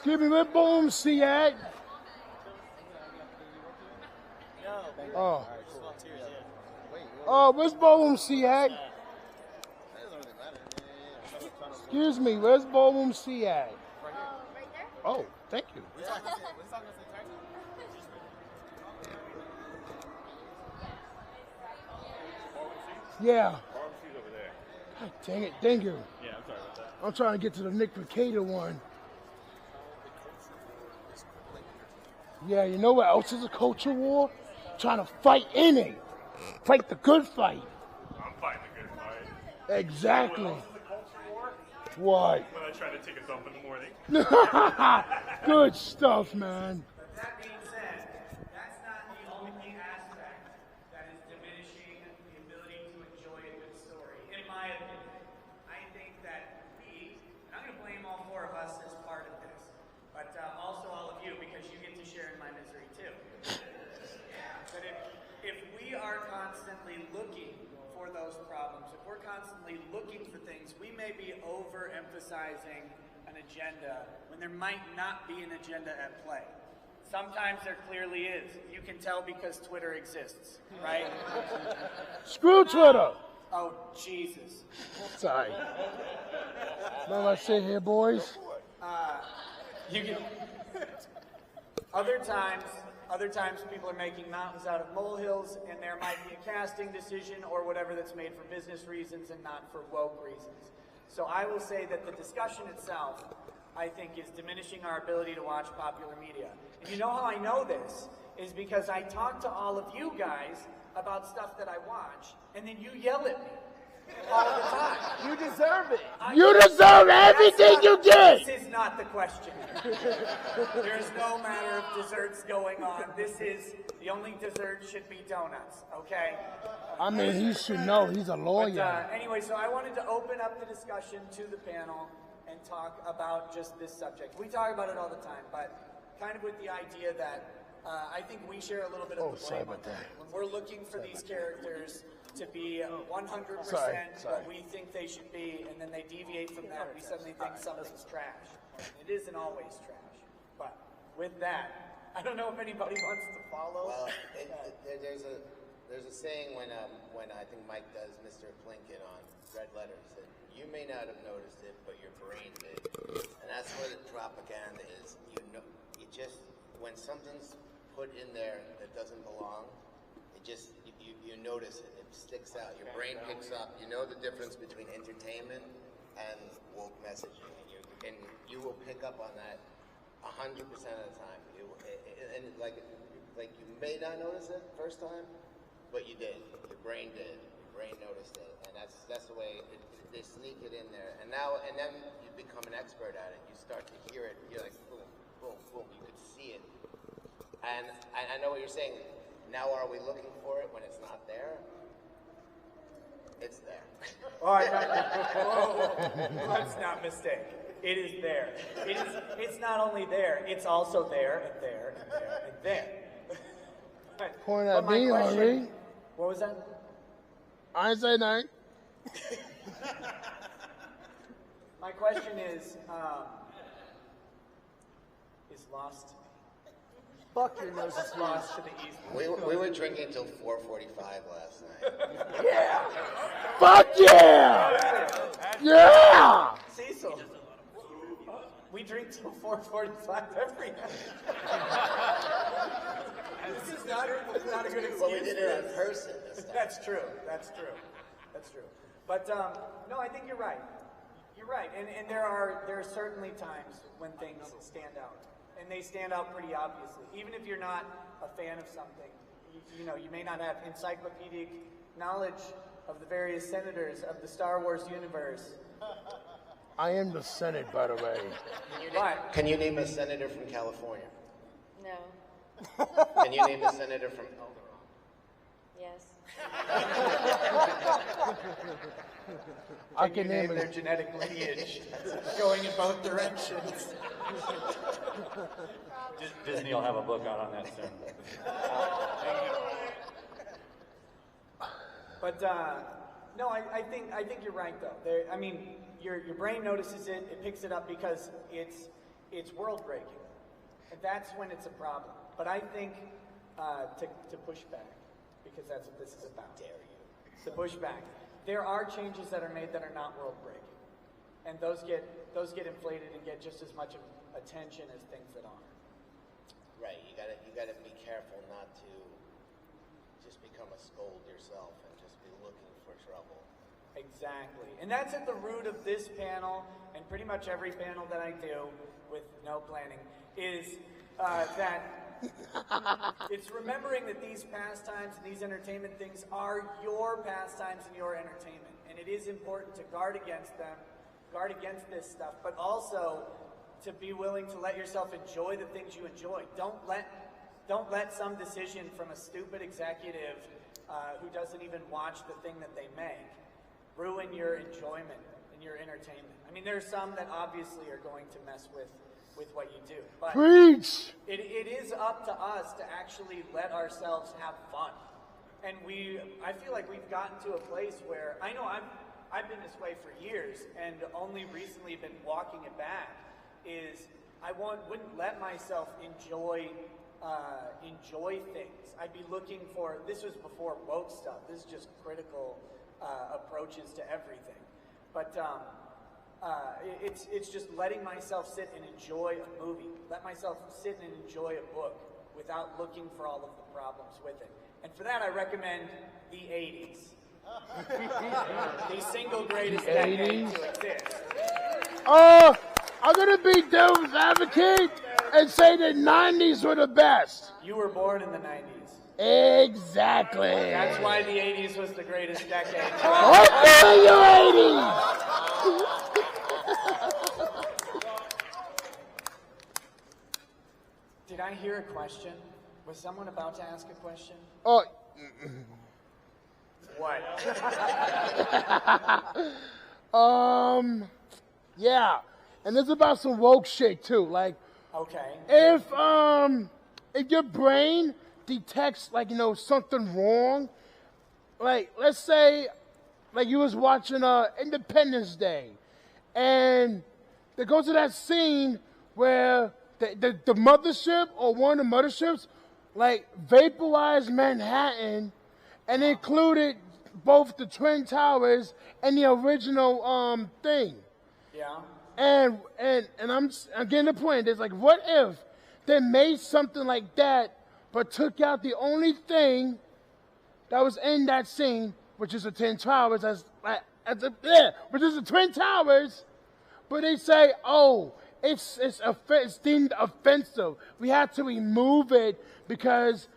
Excuse me, where Boom C at? Oh. Oh, where's Boom C at? Excuse me, where's Boom C at? Right there. Oh, thank you. Yeah. God dang it, thank you. Yeah, I'm sorry about that. I'm trying to get to the Nick Picada one. Yeah, you know what else is a culture war? Trying to fight in it. Fight the good fight. I'm fighting the good fight. Exactly. What else is a culture war? What? When I try to take a dump in the morning. Good stuff, man. But that being said, that's not the only aspect that is diminishing the ability to enjoy a good story, in my opinion. I think that we, and I'm going to blame all four of us as part of this, but also all of you, because you get to share in my misery too. But if we are constantly looking for those problems, if we're constantly looking for things, we may be overemphasizing an agenda when there might not be an agenda at play. Sometimes there clearly is. You can tell because Twitter exists, right? Screw Twitter. Oh, Jesus. Sorry. Know what I say here, boys? You can. Other times people are making mountains out of molehills, and there might be a casting decision or whatever that's made for business reasons and not for woke reasons. So I will say that the discussion itself, I think, is diminishing our ability to watch popular media. And you know how I know this? Is because I talk to all of you guys about stuff that I watch, and then you yell at me all the time. You deserve it. You deserve everything you get. This is not the question. There's no matter of desserts going on. This is, the only dessert should be donuts, okay? I mean, he should know. He's a lawyer. But anyway, so I wanted to open up the discussion to the panel and talk about just this subject. We talk about it all the time, but kind of with the idea that I think we share a little bit of the sorry blame about that. when we're looking for these characters to be 100% Sorry. what we think they should be, and then they deviate from that. We suddenly think something's trash. It isn't always trash. But with that, I don't know if anybody wants to follow. Well, there's a saying when I think Mike does Mr. Plinkett on Red Letters that you may not have noticed it, but your brain did, and that's where the propaganda is. You just when something's put in there that doesn't belong, you notice it. It sticks out. Your brain picks up. You know the difference between entertainment and woke messaging, and you will pick up on that 100% of the time. And like you may not notice it first time, but you did. Your brain did. Your brain noticed it, and that's the way they sneak it in there. And then you become an expert at it. You start to hear it. You're like boom, boom, boom. You could see it. And I know what you're saying. Now, are we looking for it when it's not there? It's there. All right, let's not mistake. It is there. It's not only there, it's also there and there and there and there. Point But at my me, question- Henri. What was that? I ain't say nothing. My question is lost. Fuck your nose is Lost to the east. We were drinking till 4:45 last night. Yeah. Fuck yeah! Yeah! Cecil. We drink till 4:45 every night. This is not a good excuse. But we did it in person this time. That's true. That's true. That's true. But no, I think you're right. You're right. And there are certainly times when things stand out, and they stand out pretty obviously. Even if you're not a fan of something, you may not have encyclopedic knowledge of the various senators of the Star Wars universe. I am the Senate, by the way. But Can you name a senator from California? No. Can you name a senator from Elderon? Yes. I can can you name name their it. genetic lineage going in both directions? Disney will have a book out on that soon. But no, I think you're right though. I mean, your brain notices it, it picks it up because it's world breaking. And that's when it's a problem. But I think to push back, because that's what this is about. Dare you? To push back. There are changes that are made that are not world breaking. And those get inflated and get just as much attention as things that aren't. Right. You gotta be careful not to just become a scold yourself and just be looking for trouble. Exactly. And that's at the root of this panel, and pretty much every panel that I do with no planning, is that it's remembering that these pastimes and these entertainment things are your pastimes and your entertainment. And it is important to guard against them, guard against this stuff, but also to be willing to let yourself enjoy the things you enjoy. Don't let some decision from a stupid executive who doesn't even watch the thing that they make ruin your enjoyment and your entertainment. I mean, there are some that obviously are going to mess with what you do. But Preach! it is up to us to actually let ourselves have fun. And I feel like we've gotten to a place where, I know I've been this way for years and only recently been walking it back, is I wouldn't let myself enjoy things. I'd be looking for, this was before woke stuff, this is just critical approaches to everything. But it's just letting myself sit and enjoy a movie, let myself sit and enjoy a book without looking for all of the problems with it. And for that, I recommend the 80s. The single greatest decade to exist. I'm gonna be devil's advocate and say the 90s were the best. You were born in the 90s. Exactly. That's why the 80s was the greatest decade. What are you 80s? Did I hear a question? Was someone about to ask a question? Oh, What? yeah. And it's about some woke shit too. Like, Okay. if your brain detects something wrong, like let's say like you was watching Independence Day, and they go to that scene where the mothership or one of the motherships like vaporized Manhattan and included both the Twin Towers and the original thing. Yeah. And I'm getting the point. It's like, what if they made something like that, but took out the only thing that was in that scene, which is the Twin Towers, which is the Twin Towers, but they say, oh, it's deemed offensive. We have to remove it because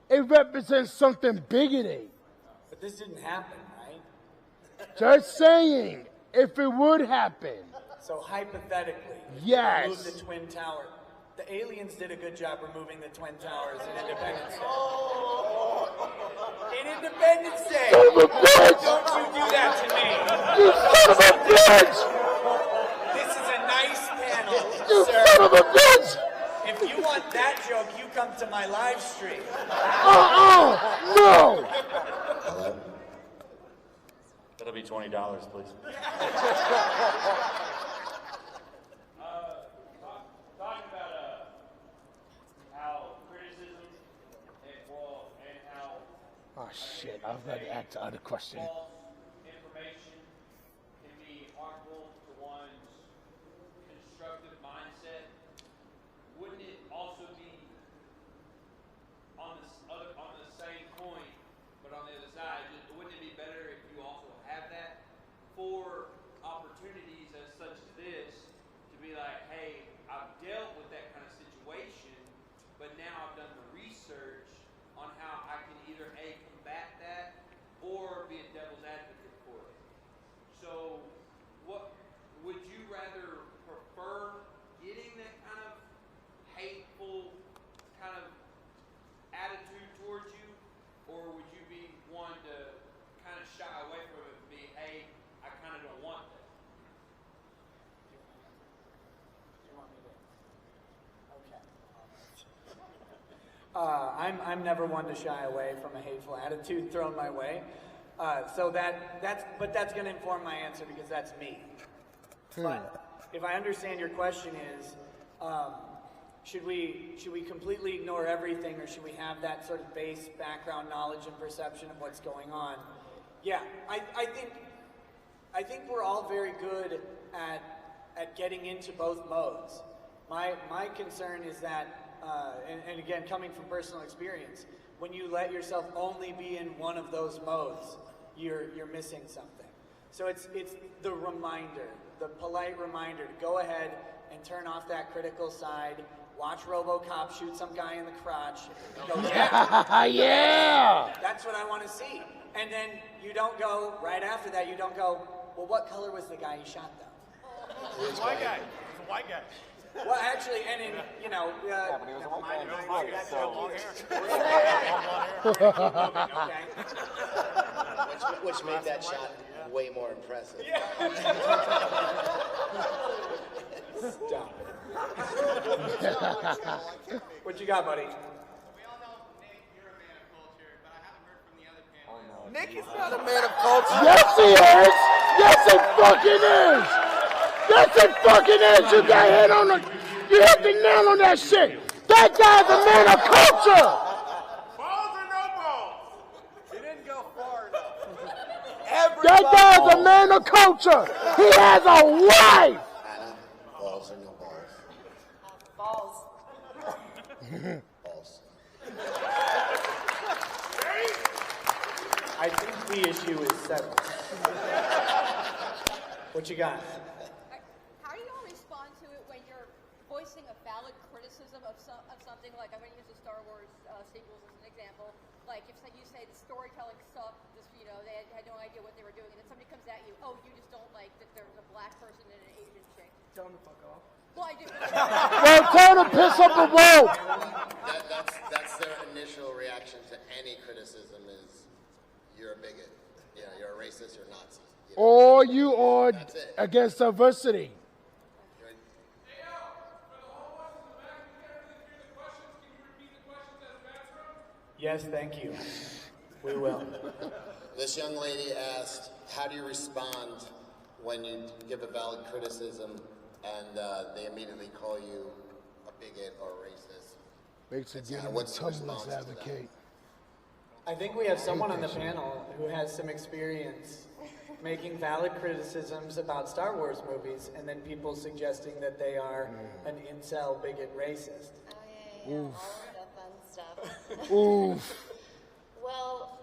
it represents something bigoted. But this didn't happen, right? Just saying, if it would happen. So hypothetically, Yes. remove the Twin Tower. The aliens did a good job removing the Twin Towers in Independence Day. In Independence Day! Son of a bitch! Don't you do that to me! You son of a bitch! This is a nice panel, You sir. son of a bitch! If you want that joke, you come to my live stream. No! That'll be $20, please. Talking about how criticism and how Oh shit, I was going to ask the other question. false information can be harmful to one's constructive mindset. Wouldn't it also be on the same coin, but on the other side? Wouldn't it be better if you also have that for opportunities such as this to be like, hey, I've dealt with that kind of situation, but now I've done the research on how I can either A, combat that, or be a devil's advocate for it. So, what would you rather prefer, getting that kind of hateful kind of attitude towards you, or would you be one to kind of shy away from it and be, hey, I kind of don't want that? I'm never one to shy away from a hateful attitude thrown my way. So that's going to inform my answer because that's me. But if I understand your question is, Should we completely ignore everything, or should we have that sort of base background knowledge and perception of what's going on? Yeah, I think we're all very good at getting into both modes. My concern is that, and again, coming from personal experience, when you let yourself only be in one of those modes, you're missing something. So it's the reminder, the polite reminder to go ahead and turn off that critical side. Watch RoboCop shoot some guy in the crotch. And go, yeah, Yeah! that's what I want to see. And then you don't go right after that. You don't go, well, what color was the guy he shot though? It's a white guy. It's a white guy. Well, actually, and in but he was a white guy. okay. Which made that shot way more impressive. Stop it. What you got, buddy? We all know, Nick, you're a man of culture, but I haven't heard from the other panelists. Nick is not a man of culture. Yes, he is! Yes, it fucking is! Yes, it fucking is! You got hit on the... You hit the nail on that shit! That guy's a man of culture! Balls or no balls? He didn't go far enough. That guy's a man of culture! He has a wife! Anna, balls or no balls? Balls. Balls. I think the issue is settled. What you got? How do y'all respond to it when you're voicing a valid criticism of something? Like, I'm going to use the Star Wars sequels as an example. Like, if you say the storytelling sucked, they had no idea what they were doing, and then somebody comes at you, oh, you just don't like that there's a black person and an Asian chick. Tell him to fuck off. Well, I do. Well, tell him to piss up the road! That's their initial reaction to any criticism is, you're a bigot. You know, you're a racist, you're Nazi. You know? Or you are That's it. against diversity. You're- Yes, thank you. We will. This young lady asked, how do you respond when you give a valid criticism and they immediately call you a bigot or a racist? Makes it get What's the Tumblr's response to that? advocate. I think we have someone on the panel who has some experience making valid criticisms about Star Wars movies, and then people suggesting that they are an incel, bigot, racist. Oh, yeah. All of the fun stuff. Oof. Well,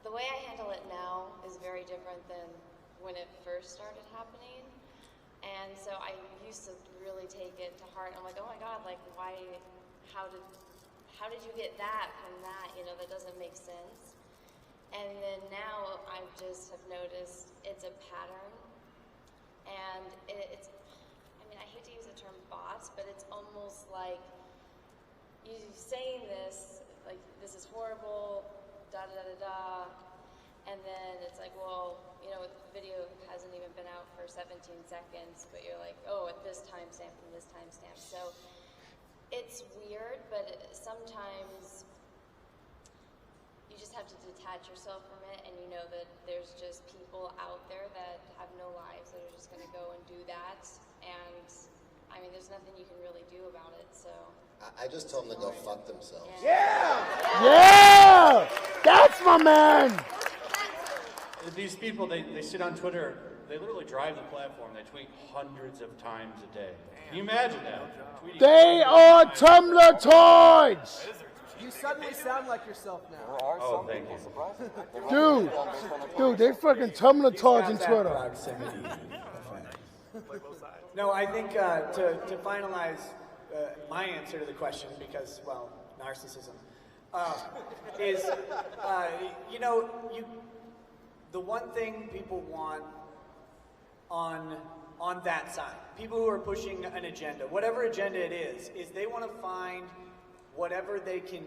the way I handle it now is very different than when it first started happening. And so I used to really take it to heart. I'm like, oh my God, like why, how did you get that from that? You know, that doesn't make sense. And then now I just have noticed it's a pattern. And it's, I mean, I hate to use the term bots, but it's almost like you saying this, like, this is horrible, da-da-da-da-da, and then it's like, well, you know, the video hasn't even been out for 17 seconds, but you're like, oh, at this timestamp and this timestamp. So it's weird, but sometimes you just have to detach yourself from it, and you know that there's just people out there that have no lives that are just going to go and do that, and I mean, there's nothing you can really do about it, so. I just told them to go fuck themselves. Yeah! That's my man! These people, they sit on Twitter, they literally drive the platform, they tweet hundreds of times a day. Can you imagine that? Tweeting They are Tumblr toys! You suddenly sound like yourself now. Oh, thank you. Dude, they fucking Tumblr toys on Got that Twitter. proximity effect. No, I think to finalize my answer to the question, because, well, narcissism, is, you know, the one thing people want on that side, people who are pushing an agenda, whatever agenda it is they want to find whatever they can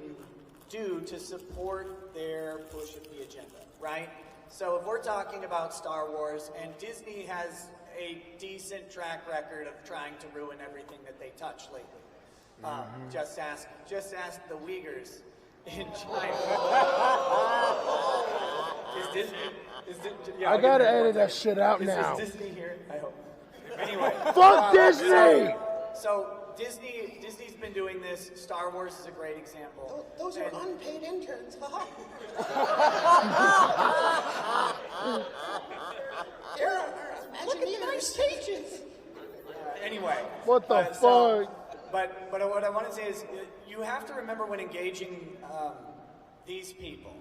do to support their push of the agenda, right? So if we're talking about Star Wars, and Disney has a decent track record of trying to ruin everything that they touch lately. Just ask the Uyghurs in China. I gotta edit that shit out now. Is Disney here? I hope. Anyway. Fuck Disney! So Disney's been doing this. Star Wars is a great example. Those are And- unpaid interns. They're Imagineering stages. Anyway. What the so- fuck? But what I want to say is, you have to remember when engaging these people,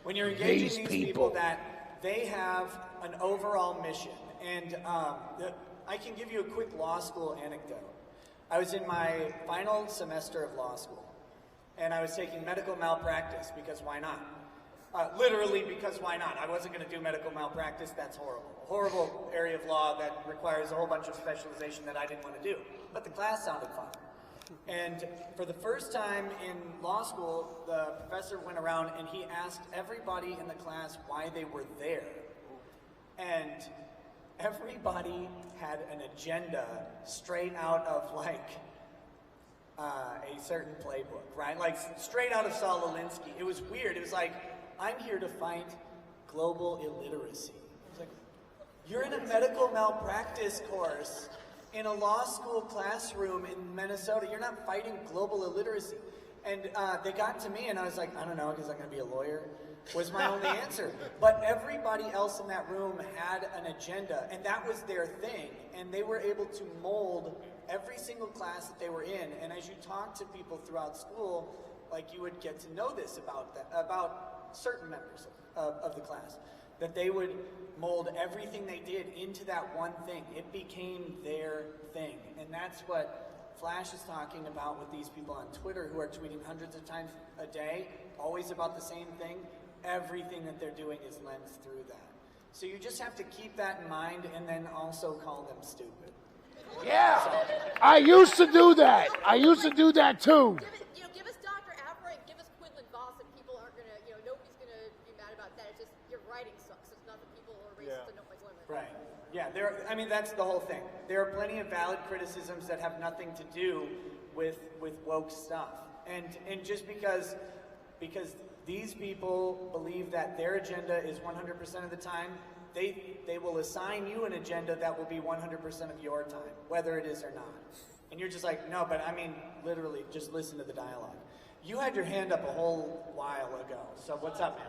when you're engaging these people that they have an overall mission. And I can give you a quick law school anecdote. I was in my final semester of law school, and I was taking medical malpractice because why not? Literally because why not? I wasn't going to do medical malpractice. That's horrible. A horrible area of law that requires a whole bunch of specialization that I didn't want to do. But the class sounded fun. And for the first time in law school, the professor went around and he asked everybody in the class why they were there. And everybody had an agenda straight out of like a certain playbook, right? Like straight out of Saul Alinsky. It was weird. It was like, I'm here to fight global illiteracy. I was like, you're in a medical malpractice course in a law school classroom in Minnesota. You're not fighting global illiteracy. And they got to me and I was like, I don't know, because I'm going to be a lawyer, was my only answer. But everybody else in that room had an agenda, and that was their thing. And they were able to mold every single class that they were in. And as you talk to people throughout school, like you would get to know this about certain members of the class, that they would mold everything they did into that one thing. It became their thing. And that's what Flash is talking about with these people on Twitter who are tweeting hundreds of times a day, always about the same thing. Everything that they're doing is lensed through that. So you just have to keep that in mind and then also call them stupid. Yeah, I used to do that. I used to do that too. Give us Dr. Aphra and give us Quinlan Voss, and people aren't gonna, nobody's gonna be mad about that. It's just your writing sucks. It's not that people are racist and don't like women. Right. Yeah, that's the whole thing. There are plenty of valid criticisms that have nothing to do with woke stuff. And just because these people believe that their agenda is 100% of the time, they will assign you an agenda that will be 100% of your time, whether it is or not. And you're just like, no, but I mean, literally, just listen to the dialogue. You had your hand up a whole while ago, so what's up, man?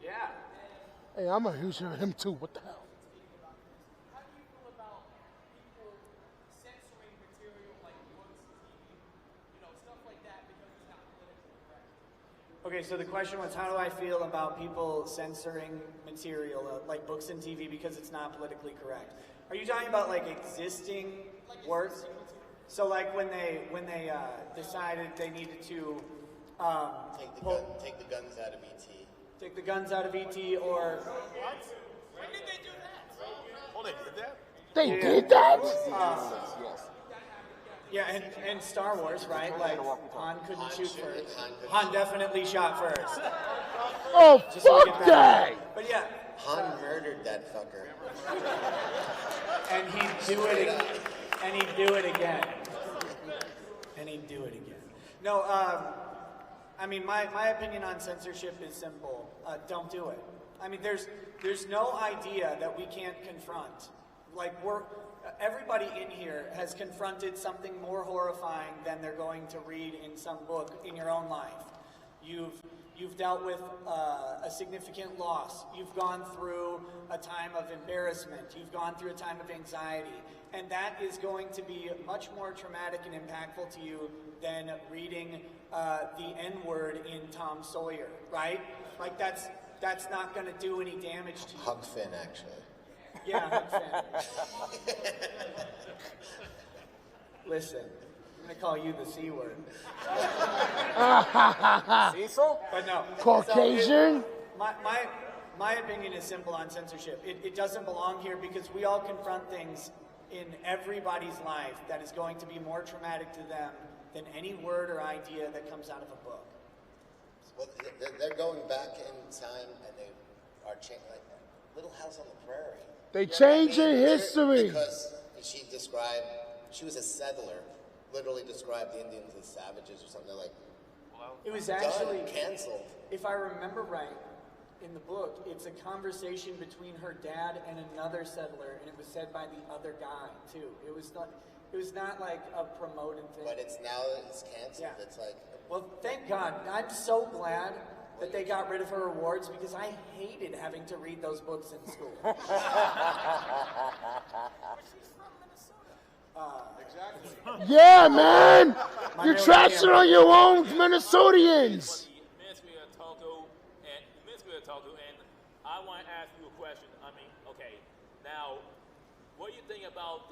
Yeah. Hey, I'm a huge fan of him too. What the hell? How do you feel about people censoring material like books, TV, stuff like that because it's not politically correct? Okay, so the question was, how do I feel about people censoring material like books and TV because it's not politically correct? Are you talking about like existing works? So like when they decided they needed to Take the guns out of ET. take the guns out of ET, or What? When did they do that? Oh, they did that? They did that? yeah, and Star Wars, right? Like Han couldn't shoot first. Han Han definitely shot first. Oh, Just so we fuck get that! But yeah, Han murdered that fucker. and he'd do it, and he'd do it again, and he'd do it again. No, I mean, my opinion on censorship is simple. Don't do it. I mean, there's no idea that we can't confront. Like everybody in here has confronted something more horrifying than they're going to read in some book in your own life. You've dealt with a significant loss. You've gone through a time of embarrassment. You've gone through a time of anxiety. And that is going to be much more traumatic and impactful to you than reading the N-word in Tom Sawyer, right? Like that's not going to do any damage to you. Huck Finn, actually. Yeah, Huck Finn. Listen, I'm going to call you the C word. Cecil? But no. Caucasian? My opinion is simple on censorship. It doesn't belong here because we all confront things in everybody's life that is going to be more traumatic to them than any word or idea that comes out of a book. Well, they're going back in time, and they are changing, like Little House on the Prairie. They changing history. Because she was a settler, literally described the Indians as savages or something like. It was actually canceled. If I remember right, in the book, it's a conversation between her dad and another settler, and it was said by the other guy too. It was not like a promoted thing. But it's canceled. Yeah. It's like, Well, thank God. I'm so glad that they got rid of her awards because I hated having to read those books in school. Yeah, man. You're trashing on your own Minnesotians. Ministry of Togo, and I want to ask you a question. I mean, okay, now, what do you think about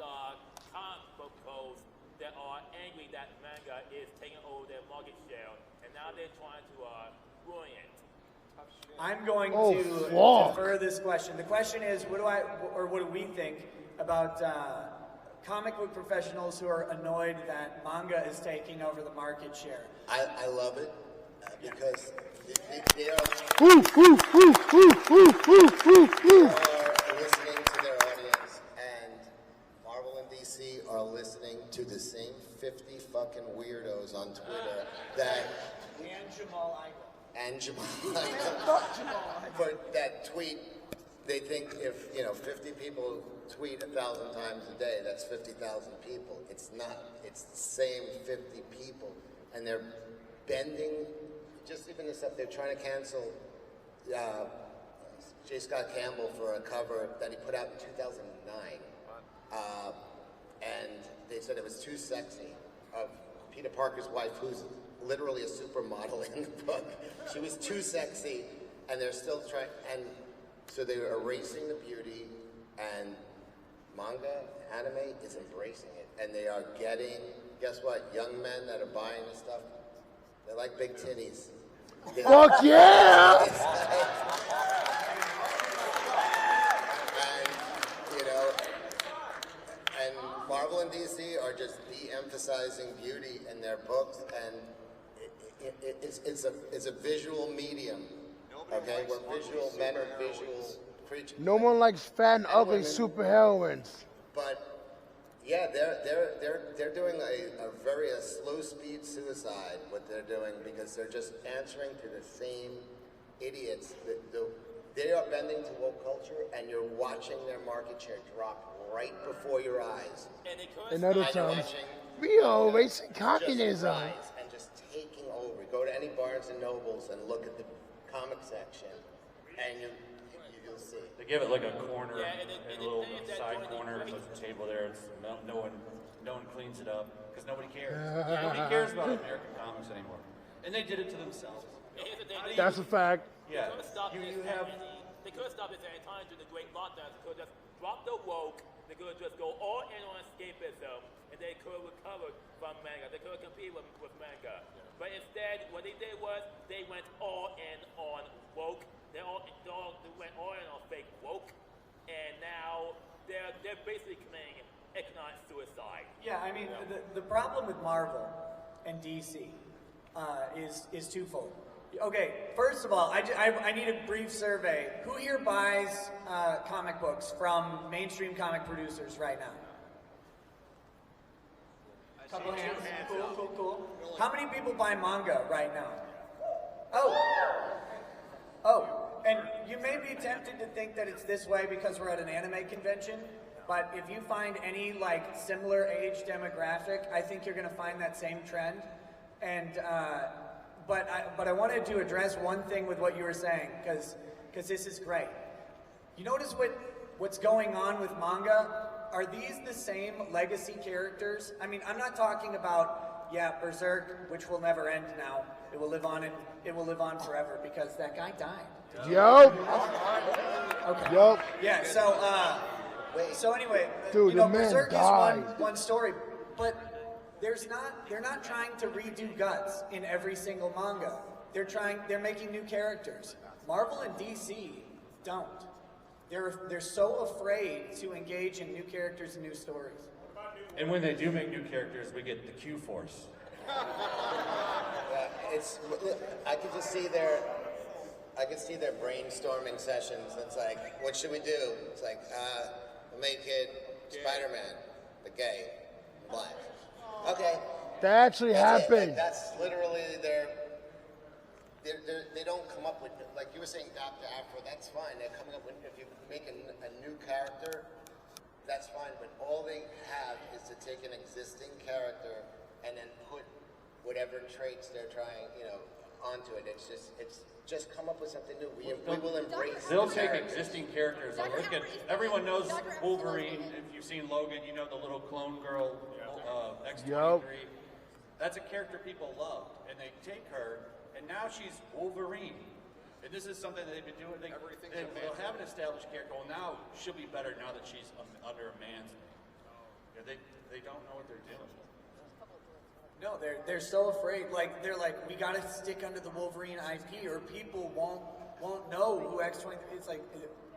comic book codes that are angry that manga is taking over their market share, and now they're trying to ruin it? I'm going Oh, to fuck. defer this question. The question is, what do we think about comic book professionals who are annoyed that manga is taking over the market share? I love it because they are Woo, woo, woo, woo, woo, woo, woo, woo. listening to their audience, and Marvel and DC are listening to the same 50 fucking weirdos on Twitter that And Jamal Igle. and Jamal but that tweet. They think if 50 people tweet 1,000 times a day, that's 50,000 people. It's not. It's the same 50 people, and they're bending. Just even this up, they're trying to cancel J. Scott Campbell for a cover that he put out in 2009, and they said it was too sexy. Of Peter Parker's wife, who's literally a supermodel in the book, she was too sexy, and they're still trying. And so they're erasing the beauty, and manga, anime is embracing it, and they are getting. Guess what? Young men that are buying this stuff, they like big titties. Fuck yeah! And Marvel and DC are just de-emphasizing beauty in their books, and it's a visual medium. Okay, we're visual men are visual creatures. No one likes fat and ugly superheroines. But yeah, they're doing a very slow speed suicide. What they're doing, because they're just answering to the same idiots. They are bending to woke culture, and you're watching their market share drop right before your eyes. In other And you're terms, watching, we are erasing just communism. rise and just taking over. Go to any Barnes and Nobles and look at the comic section, and you'll see. They give it like a corner, Yeah, and a little side corner, there's a table there. It's no one cleans it up because nobody cares. Nobody cares about American comics anymore, and they did it to themselves. And here's the thing, That's a fact. Yeah, They could have stopped you this have. they could have stopped this at any time during the Great Lockdown. They could have just dropped the woke. They could have just go all in on escapism, and they could have recovered from manga. They could have competed with manga. But instead, what they did was they went all in on woke. They went all in on fake woke, and now they're basically committing economic suicide. Yeah, I mean, the problem with Marvel and DC is twofold. Okay, first of all, I need a brief survey. Who here buys comic books from mainstream comic producers right now? Couple hands. Cool. How many people buy manga right now? Oh, and you may be tempted to think that it's this way because we're at an anime convention, but if you find any similar age demographic, I think you're going to find that same trend. And but I wanted to address one thing with what you were saying, because this is great. You notice what's going on with manga? Are these the same legacy characters? I mean, I'm not talking about Berserk, which will never end now. It will live on forever because that guy died. Yo. Okay. Yo. Yeah. So anyway, Dude, the man Berserk died. is one story, but they're not trying to redo Guts in every single manga. They're making new characters. Marvel and DC don't. They're so afraid to engage in new characters and new stories. And when they do make new characters, we get the Q-Force. I can just see their brainstorming sessions. It's like, what should we do? It's like, we'll make it Spider-Man, but gay, black. Okay. That actually That's it. happened. That's literally their they don't come up with, like you were saying, Dr. Afro, that's fine. They're coming up with, if you make a new character, that's fine, but all they have is to take an existing character and then put whatever traits they're trying, onto it. It's just come up with something new. We will embrace. They'll take existing characters. Look at, everyone knows Wolverine. If you've seen Logan, you know the little clone girl, X-23. That's a character people loved, and they take her, and now she's Wolverine. And this is something that they've been doing. They'll have an established character. Well, now she'll be better now that she's under a man's name. They don't know what they're doing. No, they're so afraid. Like they're like, we got to stick under the Wolverine IP, or people won't know who X-23 is. Like,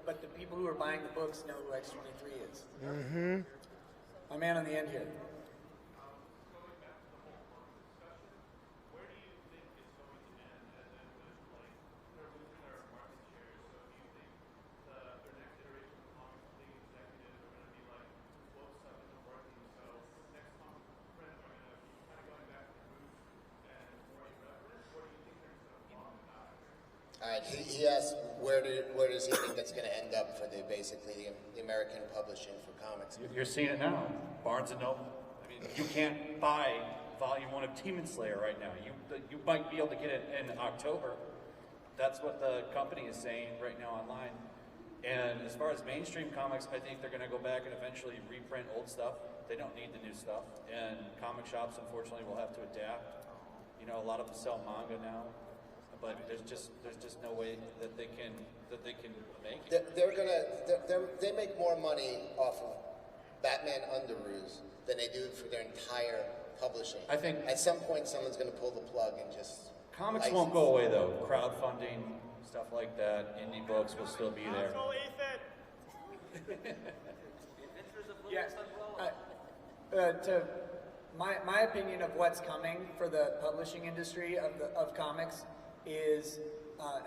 but the people who are buying the books know who X-23 is. Mm-hmm. My man on the end here. All right, he asked where does he think that's going to end up for basically the American publishing for comics? You're seeing it now. Barnes and Noble. I mean, you can't buy Volume 1 of Demon Slayer right now. You might be able to get it in October. That's what the company is saying right now online. And as far as mainstream comics, I think they're going to go back and eventually reprint old stuff. They don't need the new stuff. And comic shops, unfortunately, will have to adapt. A lot of them sell manga now. But there's just no way that they can make it. They make more money off of Batman Underoos than they do for their entire publishing. I think at some point someone's going to pull the plug and just. Comics won't go away though. Crowdfunding, stuff like that, indie books will still be there. Yeah. To my opinion of what's coming for the publishing industry of comics is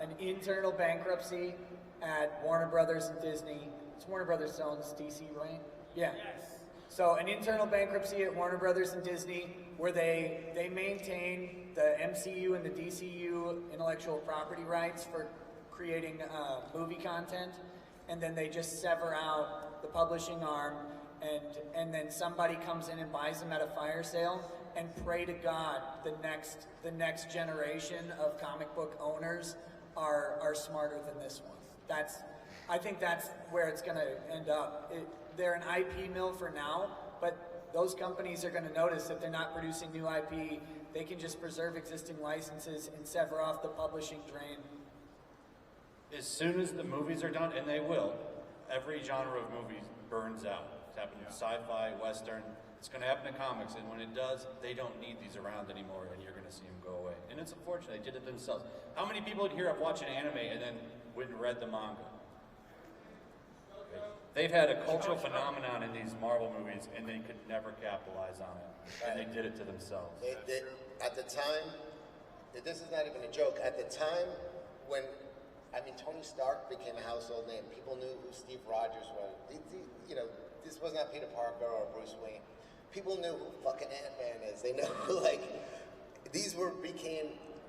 an internal bankruptcy at Warner Brothers and Disney. It's Warner Brothers owns DC, right? Yeah. Yes. So an internal bankruptcy at Warner Brothers and Disney where they maintain the MCU and the DCU intellectual property rights for creating movie content, and then they just sever out the publishing arm, and then somebody comes in and buys them at a fire sale, and pray to God the next generation of comic book owners are smarter than this one. I think that's where it's going to end up. They're an IP mill for now, but those companies are going to notice that they're not producing new IP. They can just preserve existing licenses and sever off the publishing drain. As soon as the movies are done, and they will, every genre of movies burns out. It's happened in sci-fi, western. It's going to happen in comics, and when it does, they don't need these around anymore, and you're going to see them go away. And it's unfortunate, they did it themselves. How many people here have watched an anime and then went and read the manga? They've had a cultural phenomenon in these Marvel movies, and they could never capitalize on it. And they did it to themselves. At the time, this is not even a joke, at the time when, Tony Stark became a household name, people knew who Steve Rogers was. This was not Peter Parker or Bruce Wayne. People knew who fucking Ant-Man is. They know,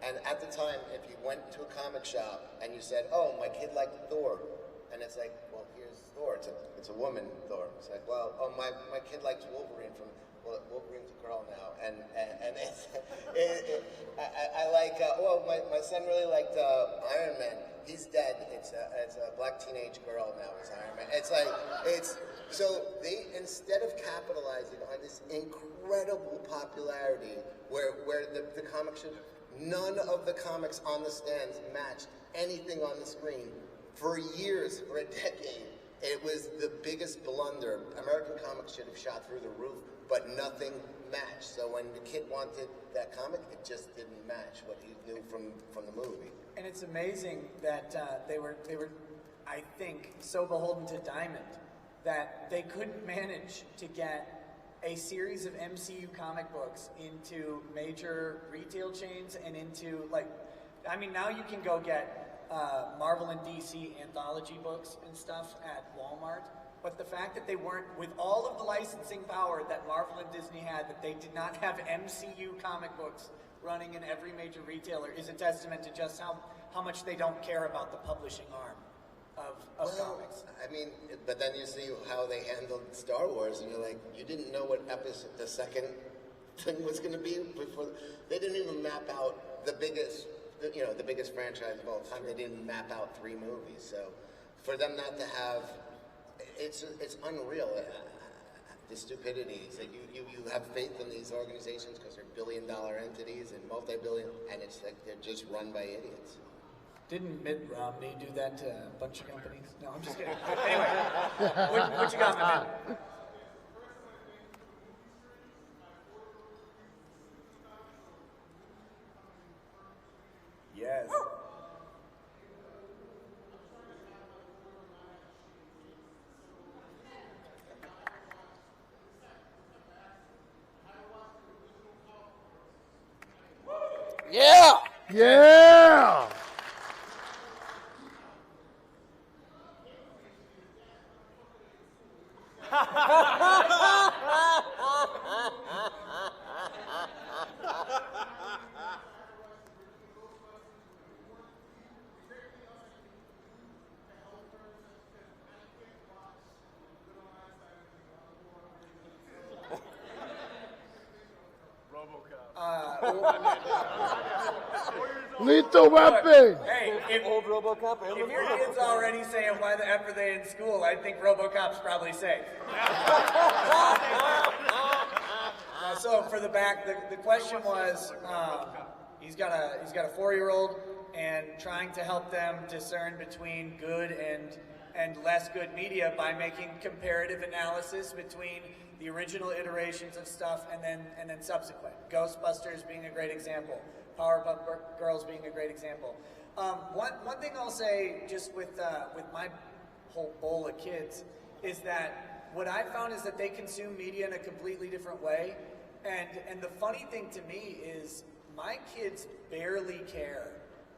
and at the time, if you went to a comic shop and you said, oh, my kid liked Thor, and it's like, well, here's Thor. It's a woman, Thor. It's like, well, oh, my kid likes Wolverine Wolverine's a girl now, and it's, I like. My son really liked Iron Man. He's dead. It's a black teenage girl now. It's Iron Man. So they, instead of capitalizing on this incredible popularity, where the comic should, none of the comics on the stands matched anything on the screen for years, for a decade. It was the biggest blunder. American comics should have shot through the roof, but nothing matched. So when the kid wanted that comic, it just didn't match what he knew from the movie. And it's amazing that they were, I think, so beholden to Diamond that they couldn't manage to get a series of MCU comic books into major retail chains and into, now you can go get Marvel and DC anthology books and stuff at Walmart, but the fact that they weren't, with all of the licensing power that Marvel and Disney had, that they did not have MCU comic books running in every major retailer is a testament to just how much they don't care about the publishing arm of comics. I mean, but then you see how they handled Star Wars, and you're like, you didn't know what episode the second thing was going to be before. They didn't even map out the biggest franchise of all time. They didn't map out 3 movies. So for them not to have, it's unreal. The stupidity. It's like you have faith in these organizations because they're billion-dollar entities and multi-billion, and it's like they're just run by idiots. Didn't Mitt Romney do that to a bunch of companies? No, I'm just kidding. Anyway, what you got, my man? Yes. Yeah! Yeah! Lethal Weapon! Hey, if RoboCop. If your kid's already saying why the F are they in school, I think RoboCop's probably safe. So for the back, the question was, he's got a 4-year-old and trying to help them discern between good and less good media by making comparative analysis between the original iterations of stuff and then subsequent. Ghostbusters being a great example. Powerpuff Girls being a great example. One thing I'll say just with my whole bowl of kids is that what I found is that they consume media in a completely different way. And the funny thing to me is my kids barely care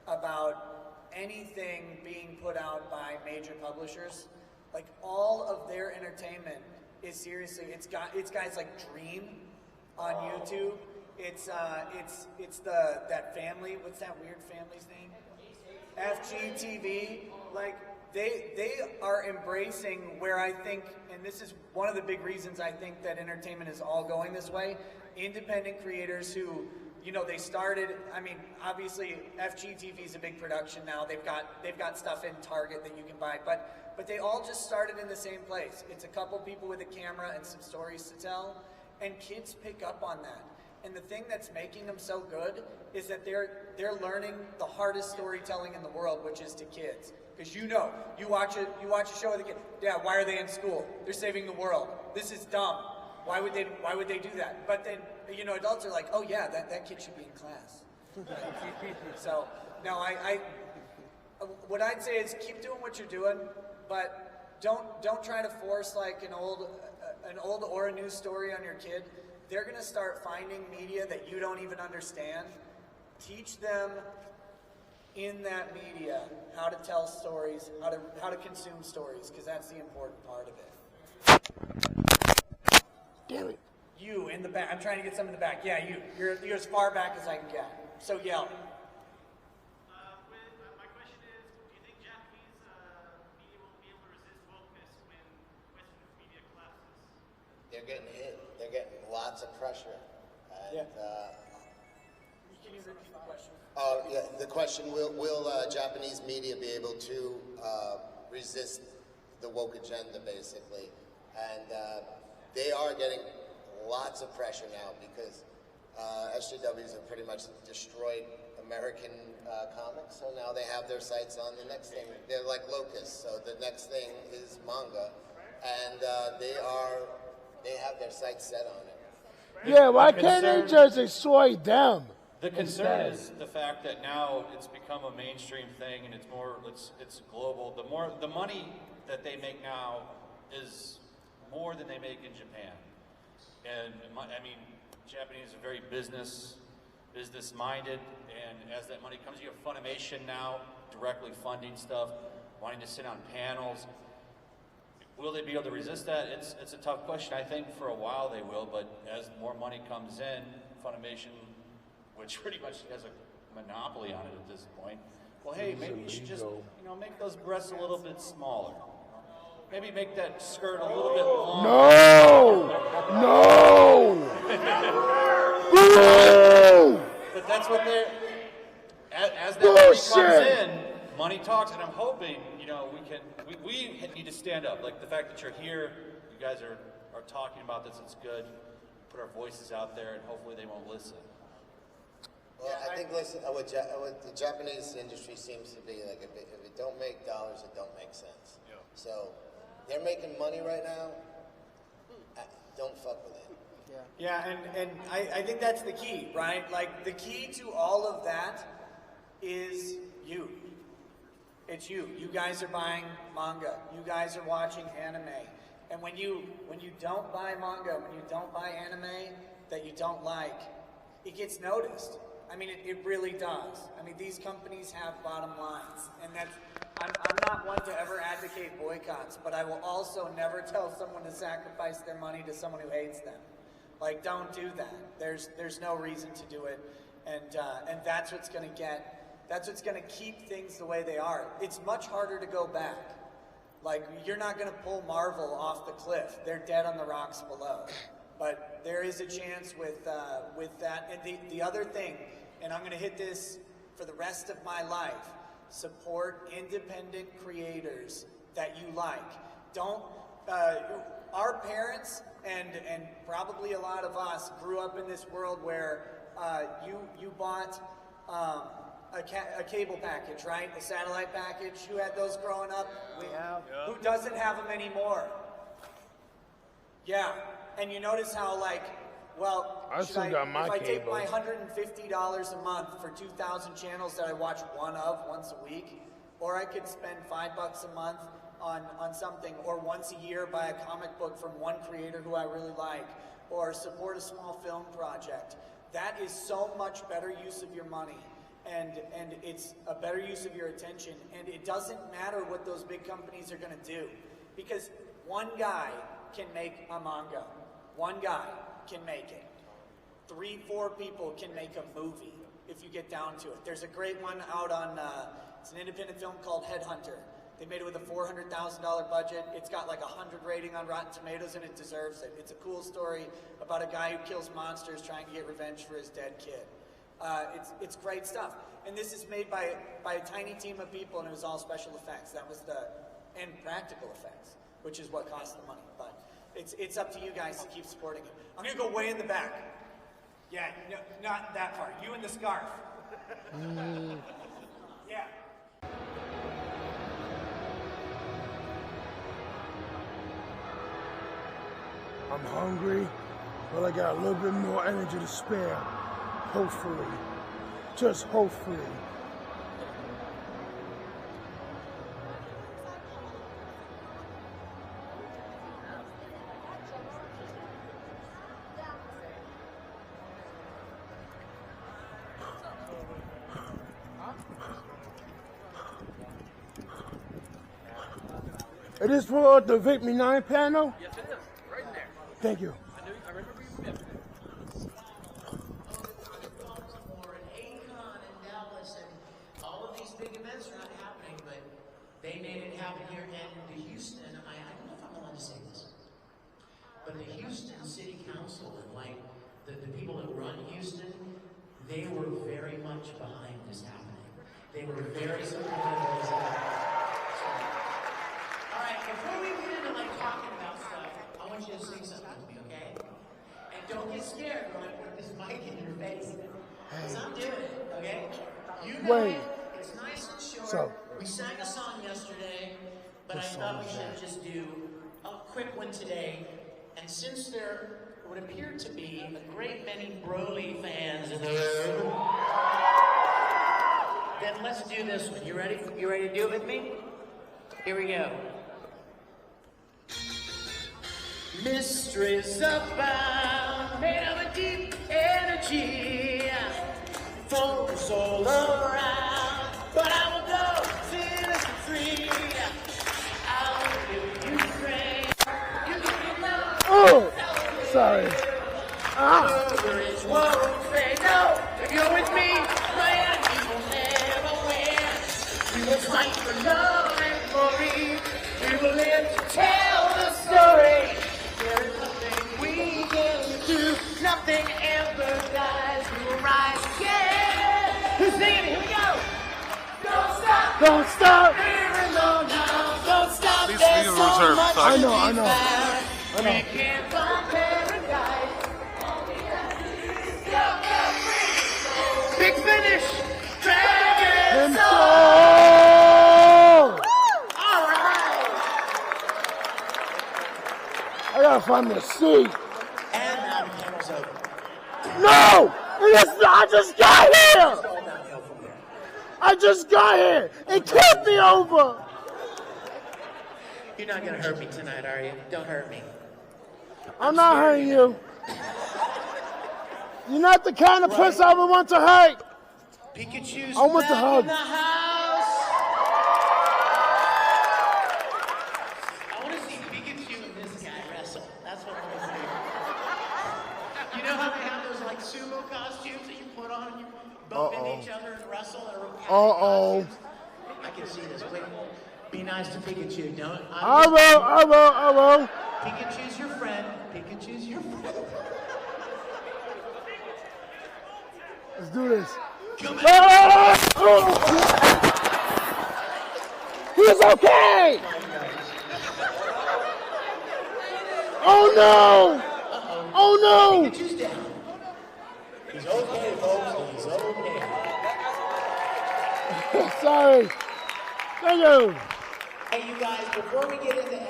about anything being put out by major publishers. Like all of their entertainment is seriously, it's guys like Dream on YouTube. It's that family. What's that weird family's name? FGTV. Like they are embracing where I think, and this is one of the big reasons I think that entertainment is all going this way. Independent creators who, they started. I mean, obviously FGTV is a big production now. They've got stuff in Target that you can buy, but they all just started in the same place. It's a couple people with a camera and some stories to tell, and kids pick up on that. And the thing that's making them so good is that they're learning the hardest storytelling in the world, which is to kids. Because you watch a show with a kid. Yeah, why are they in school? They're saving the world. This is dumb. Why would they do that? But then adults are like, oh yeah, that kid should be in class. So no, what I'd say is keep doing what you're doing, but don't try to force like an old or a new story on your kid. They're going to start finding media that you don't even understand. Teach them in that media how to tell stories, how to consume stories, because that's the important part of it. Damn it. You in the back. I'm trying to get some in the back. Yeah, you. You're as far back as I can get. So yell. My question is, do you think Japanese media will be able to resist wokeness when Western media collapses? They're getting hit. They're getting lots of pressure. And, Can you repeat the question? Yeah, the question, will Japanese media be able to resist the woke agenda, basically? And they are getting lots of pressure now because SJWs have pretty much destroyed American comics, so now they have their sights on the next thing. They're like locusts, so the next thing is manga, and they have their sights set on it. Yeah, why can't they just destroy them? The concern is the fact that now it's become a mainstream thing and it's global. The money that they make now is more than they make in Japan. And I mean, Japanese are very business minded, and as that money comes, you have Funimation now directly funding stuff, wanting to sit on panels. Will they be able to resist that? It's a tough question. I think for a while they will, but as more money comes in, Funimation which pretty much has a monopoly on it at this point. Well, hey, maybe you should just, make those breasts a little bit smaller. Maybe make that skirt a little bit longer. No! But that's what they're, as that money comes in, money talks, and I'm hoping, we need to stand up. Like the fact that you're here, you guys are talking about this, it's good. Put our voices out there, and hopefully they won't listen. Well, I think, listen, what the Japanese industry seems to be, like, if it don't make dollars, it don't make sense. Yeah. So, they're making money right now, don't fuck with it. Yeah, and I think that's the key, right? Like, the key to all of that is you. It's you. You guys are buying manga. You guys are watching anime. And when you don't buy manga, when you don't buy anime that you don't like, it gets noticed. I mean, it really does. I mean, these companies have bottom lines, and I'm not one to ever advocate boycotts, but I will also never tell someone to sacrifice their money to someone who hates them. Like, don't do that. There's no reason to do it, and that's what's going to keep things the way they are. It's much harder to go back. Like, you're not going to pull Marvel off the cliff. They're dead on the rocks below. But there is a chance with that. And the other thing, and I'm going to hit this for the rest of my life, support independent creators that you like. Don't, our parents and probably a lot of us grew up in this world where you bought a cable package, right? A satellite package. Who had those growing up? We have. Yeah. Who doesn't have them anymore? Yeah. And you notice how, like, well, I still got my if I cable. take my $150 a month for 2,000 channels that I watch one of once a week, or I could spend $5 a month on something, or once a year buy a comic book from one creator who I really like, or support a small film project. That is so much better use of your money, and it's a better use of your attention, and it doesn't matter what those big companies are going to do, because one guy can make a manga. One guy can make it. 3-4 people can make a movie if you get down to it. There's a great one out on, it's an independent film called Headhunter. They made it with a $400,000 budget. It's got like 100 rating on Rotten Tomatoes, and it deserves it. It's a cool story about a guy who kills monsters trying to get revenge for his dead kid. It's great stuff. And this is made by a tiny team of people, and it was all special effects. That was and practical effects, which is what cost the money. But it's up to you guys to keep supporting it. I'm going to go way in the back. Yeah, no, not that far. You in the scarf. Yeah. I'm hungry, but I got a little bit more energy to spare. Hopefully. Just hopefully. It is for the Vape Me 9 panel? Yes, it is. Right in there. Thank you. I remember you mentioned it. Akon and Dallas and all of these big events are not happening, but they made it happen here. And the Houston, I don't know if I'm allowed to say this, but the Houston City Council and like the people that run Houston, they were very much behind this happening. They were very supportive of this happening. All right, before we get into like talking about stuff, I want you to sing something with me, okay? And don't get scared when I put this mic in your face. Because I'm doing it, okay? You know it. It's nice and short. So, we sang a song yesterday, but I thought we should just do a quick one today. And since there would appear to be a great many Broly fans in the room, then let's do this one. You ready? You ready to do it with me? Here we go. Mysteries abound, made of a deep energy, foes all around, but I will go fearless and free. I'll give you strength. You can love. Oh, sorry. Courage won't fade. No, if you're We will fight for love and glory. We will live to tell the story. There is nothing we can do. Nothing ever dies. We will rise again. Who's singing? Here we go. Don't stop. Don't stop. We're alone now. Don't stop. These There's are so reserved. much Sorry. I to know, be I know. found. I know. We can't find paradise. Big finish. Dragon Himself. All right. I gotta find the seat. And now the camera's open. No! It is not. I just got here! All downhill from there. I just got here! It can't be over! You're not gonna hurt me tonight, are you? Don't hurt me. I'm not hurting you. You're not the kind of person I would want to hurt. Pikachu's I want the back hug. in the house. I want to see Pikachu and this guy wrestle. That's what I want to see. You know how they have those like sumo costumes that you put on and you bump into each other and wrestle? Uh-oh. I can see this. Wait, be nice to Pikachu. Don't. I will. Pikachu's your friend. Pikachu's your friend. Let's do this. Come on. He's okay! Oh no! Oh no! Pikachu's down. He's okay, folks. He's okay. Sorry. Thank you. Hey, you guys, before we get into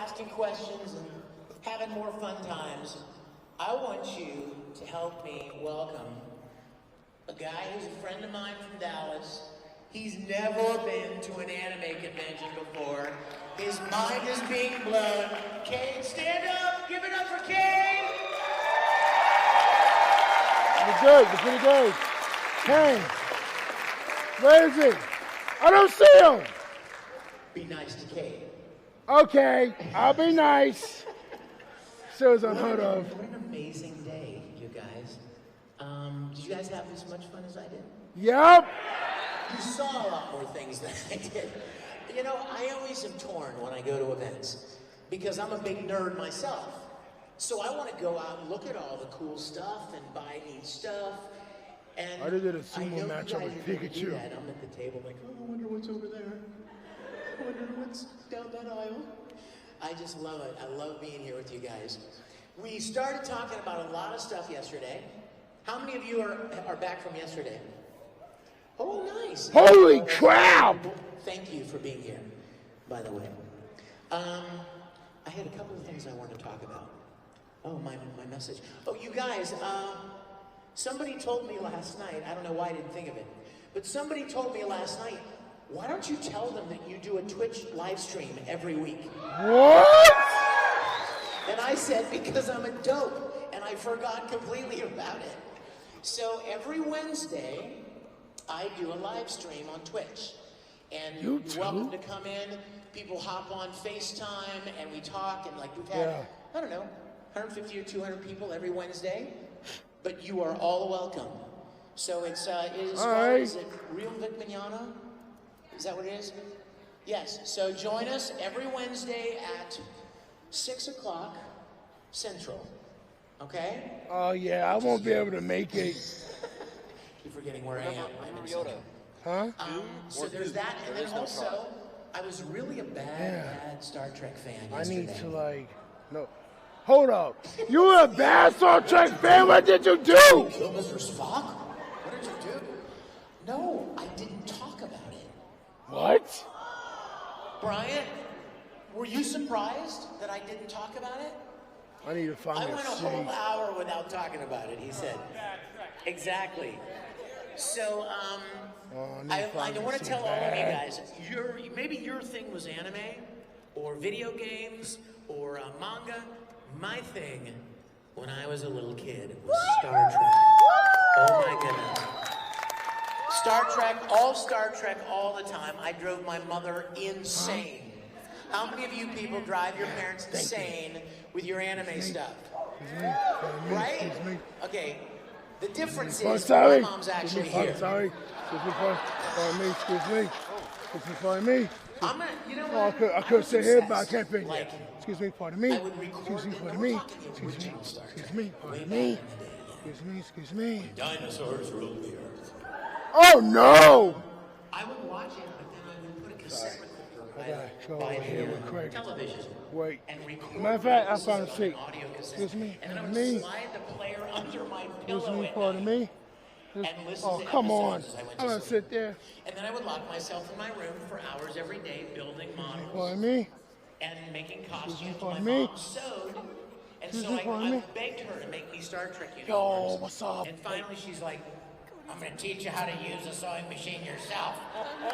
asking questions and having more fun times, I want you to help me welcome a guy who's a friend of mine from Dallas. He's never been to an anime convention before. His mind is being blown. Kane, stand up. Give it up for Kane. You're good. You're pretty good. Hey, where is he? I don't see him. Be nice to Kane. Okay, I'll be nice. So it's unheard of. What an amazing day, you guys. Did you guys have as much fun as I did? Yep. You saw a lot more things than I did. You know, I always am torn when I go to events because I'm a big nerd myself. So I want to go out and look at all the cool stuff and buy neat stuff. And I did a I sumo know match you up guys with are gonna do Pikachu. that. I'm at the table like, oh, I wonder what's over there. I wonder what's down that aisle. I just love it. I love being here with you guys. We started talking about a lot of stuff yesterday. How many of you are back from yesterday? Oh, nice. Holy crap! Thank you for being here, by the way. I had a couple of things I wanted to talk about. Oh, my message. Oh, you guys, somebody told me last night, I don't know why I didn't think of it, but somebody told me last night, why don't you tell them that you do a Twitch live stream every week? What? And I said, because I'm a dope, and I forgot completely about it. So every Wednesday, I do a live stream on Twitch. And you're welcome to come in. People hop on FaceTime, and we talk, and like we've had, I don't know, 150 or 200 people every Wednesday. But you are all welcome. So it's, is it Real Vic Mignano? Is that what it is? Yes, so join us every Wednesday at 6 o'clock Central, okay? Oh yeah, I won't be able to make it. Keep forgetting where I am. I'm in Central. Huh? So there's that, and then also, I was really a bad Star Trek fan yesterday. I need to no. Hold up. You were a bad Star Trek fan? What did you do? Kill Mr. Spock? What did you do? No, I didn't talk about it. What? Brian, were you surprised that I didn't talk about it? I need to find I a went a seat. whole hour without talking about it, he said. Exactly. So, I want to tell all of you guys, maybe your thing was anime, or video games, or manga. My thing, when I was a little kid, was Star Trek. Oh my goodness. Star Trek all the time. I drove my mother insane. How many of you people drive your parents insane with your anime stuff? Right? Okay. The difference is my mom's actually here. Sorry. Excuse me. Excuse me, pardon me. I'm gonna, you know Oh, what? I could sit here, but I obsessed. can't fit Like, here. Excuse me, pardon me. I would record Excuse me, it, pardon and me. we're talking the Excuse me, original Star excuse Trek, me, way pardon back me. in the day, yeah. Excuse me. Dinosaurs ruled the earth. Oh no! I would watch it, but then I would put a cassette recorder I gotta go by over here the with Craig. television. Wait. And record Matter of fact, I this found a on seat. an audio cassette. Excuse me, And then I would pardon me. slide the player under my Excuse pillow me, at pardon night me. and listen Oh, to come on. episodes as I went I'm to gonna sleep. sit there. And then I would lock myself in my room for hours every day building models Pardon me. and making costumes. My pardon me. mom sewed. And Excuse so me, pardon me. I begged her to make me Star Trek uniforms. Yo, what's up? And finally she's like, I'm going to teach you how to use a sewing machine yourself.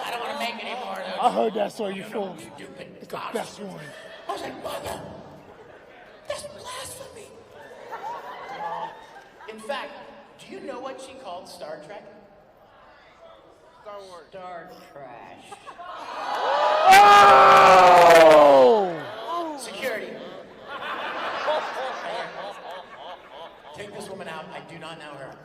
I don't want to make any more of those. I heard that story before. Stupid It's the best one. I was like, Mother, that's blasphemy. In fact, do you know what she called Star Trek? Star Wars. Star Trash. Oh! Security. Take this woman out. I do not know her.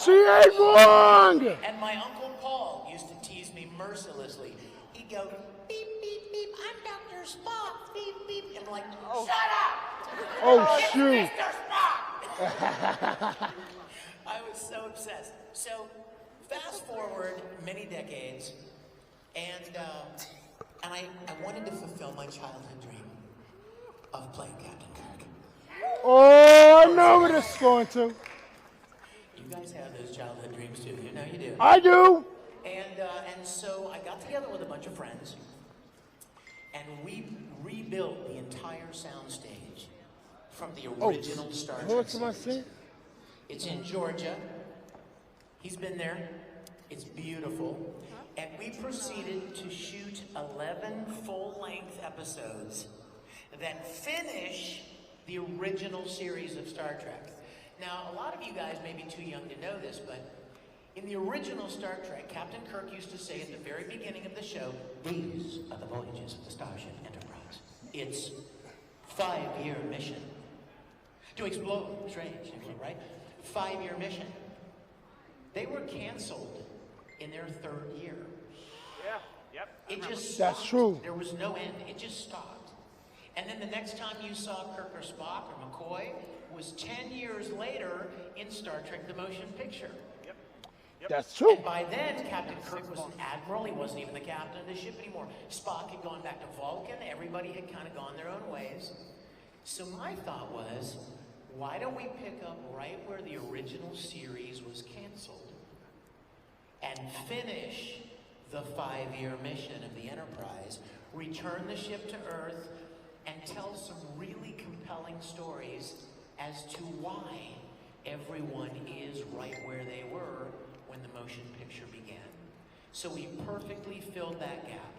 She ain't wrong! And my Uncle Paul used to tease me mercilessly. He'd go, beep, beep, beep, I'm Dr. Spock, beep, beep. And I'm like, shut up! Oh, It's shoot. Mr. Spock! I was so obsessed. So, fast forward many decades, and I wanted to fulfill my childhood dream of playing Captain Kirk. Oh, I know where this is going to. You guys have those childhood dreams too. You know you do. I do. And so I got together with a bunch of friends, and we rebuilt the entire soundstage from the original Star Trek What's my series. seat? It's in Georgia. He's been there. It's beautiful. And we proceeded to shoot 11 full-length episodes that finish the original series of Star Trek. Now, a lot of you guys may be too young to know this, but in the original Star Trek, Captain Kirk used to say at the very beginning of the show, these are the voyages of the Starship Enterprise. It's 5-year mission to explore strange, right? 5-year mission. They were canceled in their 3rd year. Yeah. Yep. It just That's stopped. true. There was no end. It just stopped. And then the next time you saw Kirk or Spock or McCoy was 10 years later in Star Trek The Motion Picture. That's true. And by then, Captain Kirk was an admiral. He wasn't even the captain of the ship anymore. Spock had gone back to Vulcan. Everybody had kind of gone their own ways. So my thought was, why don't we pick up right where the original series was canceled and finish the 5-year mission of the Enterprise, return the ship to Earth, and tell some really compelling stories as to why everyone is right where they were when the motion picture began. So we perfectly filled that gap.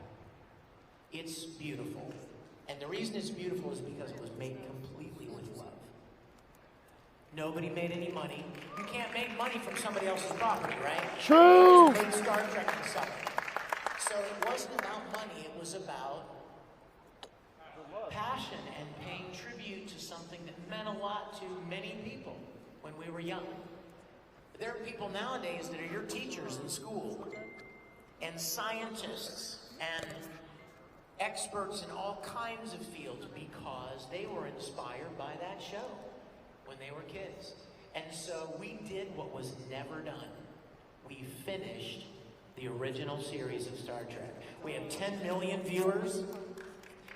It's beautiful. And the reason it's beautiful is because it was made completely with love. Nobody made any money. You can't make money from somebody else's property, right? True. They made Star Trek and stuff. So it wasn't about money, it was about passion and paying tribute to something that meant a lot to many people when we were young. There are people nowadays that are your teachers in school, and scientists, and experts in all kinds of fields because they were inspired by that show when they were kids. And so we did what was never done. We finished the original series of Star Trek. We have 10 million viewers.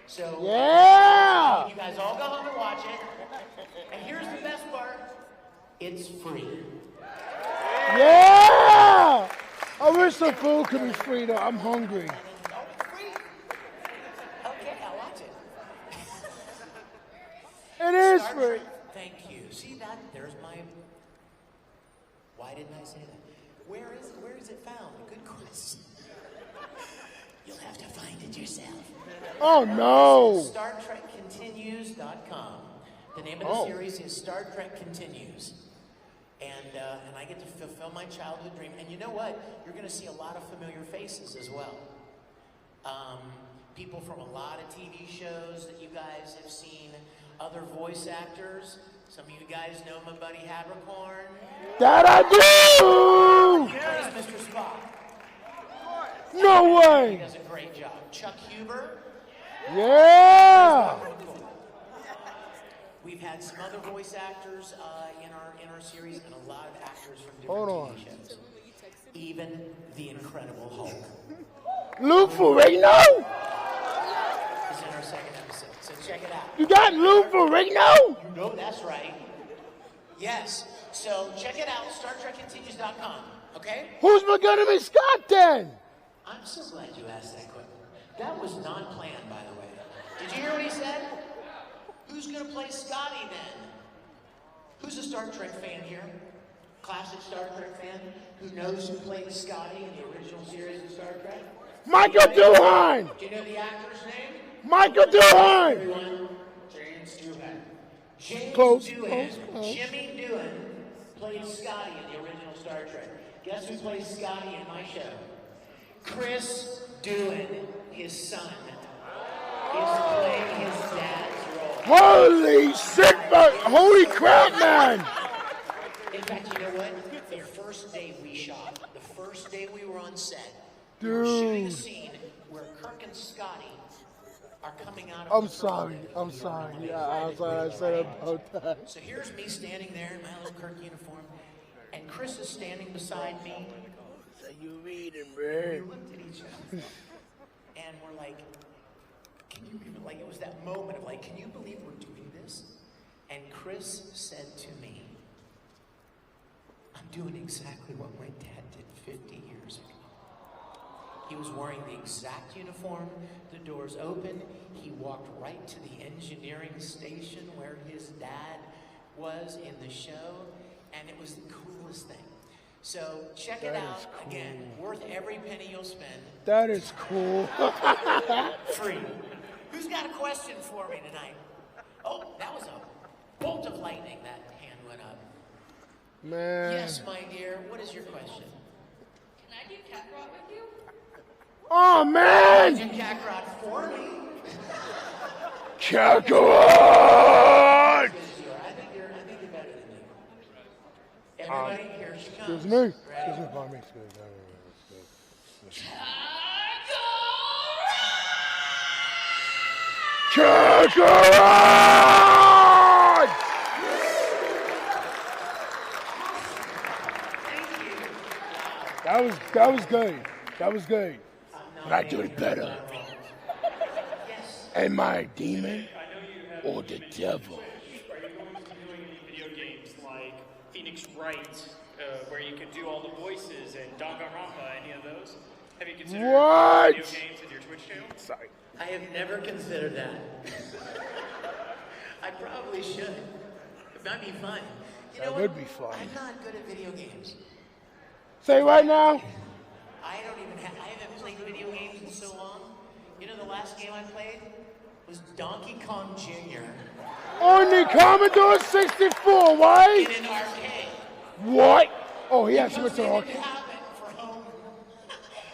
So Yeah! you guys all go home and watch it. And here's the best part. It's free. Yeah! I wish the food could be free though. I'm hungry. Oh, it's free. Okay, I'll watch it. It is Star free. Trek, thank you. See that? There's my. Why didn't I say that? Where is it found? Good question. You'll have to find it yourself. Oh no! StarTrekContinues.com. The name of the series is Star Trek Continues. And I get to fulfill my childhood dream. And you know what? You're going to see a lot of familiar faces as well. People from a lot of TV shows that you guys have seen. Other voice actors. Some of you guys know my buddy Habercorn. That I do! He plays Mr. Spock. No He way. does a great job. Chuck Huber. Yeah. We've had some other voice actors in our series, and a lot of actors from Hold different on. TV shows. Even the Incredible Hulk Lou Ferrigno? is in our second episode. So check it out. You got Lou Ferrigno? You know that's right. Yes. So check it out. StarTrekContinues.com. Okay. Who's McGonagall Scott then? I'm so glad you asked that question. That was not planned, by the way. Did you hear what he said? Who's gonna play Scotty then? Who's a Star Trek fan here? Classic Star Trek fan who knows who played Scotty in the original series of Star Trek? Michael Doohan. Do you know the actor's name? Michael Doohan. Everyone, James Doohan. James Close, Doohan. close, close. Jimmy Doohan played Scotty in the original Star Trek. Guess who plays Scotty in my show? Chris Doohan, his son, is playing his dad's role. Holy shit, holy crap, man. In fact, you know what? The first day we shot, the first day we were on set, we Dude. were shooting a scene where Kirk and Scotty are coming out of I'm the sorry. building. I'm sorry. Yeah, I'm sorry I said about that. So here's me standing there in my little Kirk uniform, and Chris is standing beside me. So you reading, We man? looked at each other, and we're like, can you even, like, it was that moment of like, can you believe we're doing this? And Chris said to me, I'm doing exactly what my dad did 50 years ago. He was wearing the exact uniform, the doors open, he walked right to the engineering station where his dad was in the show, and it was the coolest thing. So check it That out. is cool. Again, worth every penny you'll spend. That is cool. Free. Who's got a question for me tonight? Oh, that was a bolt of lightning. That hand went up. Man. Yes, my dear. What is your question? Can I do Kakarot with you? Oh, You man. Kakarot for me. Kakarot. I think you're better than me. Everybody, here she comes. Excuse me. Ready? Excuse me, pardon me. Excuse me. Kakarot! That was good. That was good. But I do it better. Am I a demon or the devil? Are you going to be doing any video games like Phoenix Wright, where you can do all the voices, and Danganronpa, any of those? Have you considered What? video games in your Twitch channel? Sorry. I have never considered that. I probably should. It might be fun. You know That what? would be fun. I'm not good at video games. Say right now. I haven't played video games in so long. You know the last game I played was Donkey Kong Jr. On the Commodore 64, why? in an arcade. What? Oh, he has to Because to they talk. didn't have it for home.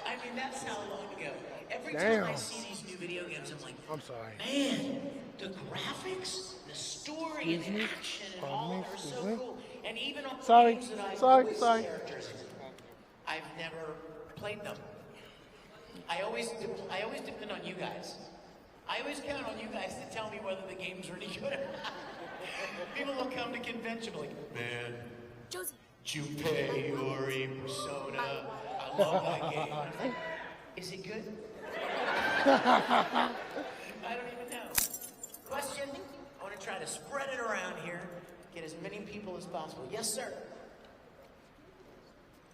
I mean, that's how long ago. Every time I Damn. see these new video games, I'm like, I'm sorry. man, the graphics, the story, and the action, and all are so cool. And even on the Sorry. games that I Sorry, voice sorry. characters in, I've never played them. I always depend on you guys. I always count on you guys to tell me whether the game's really good. People will come to convention like, man, Junpei Ori Persona. I love that game. I'm like, is it good? I don't even know. Question? I want to try to spread it around here, get as many people as possible. Yes, sir.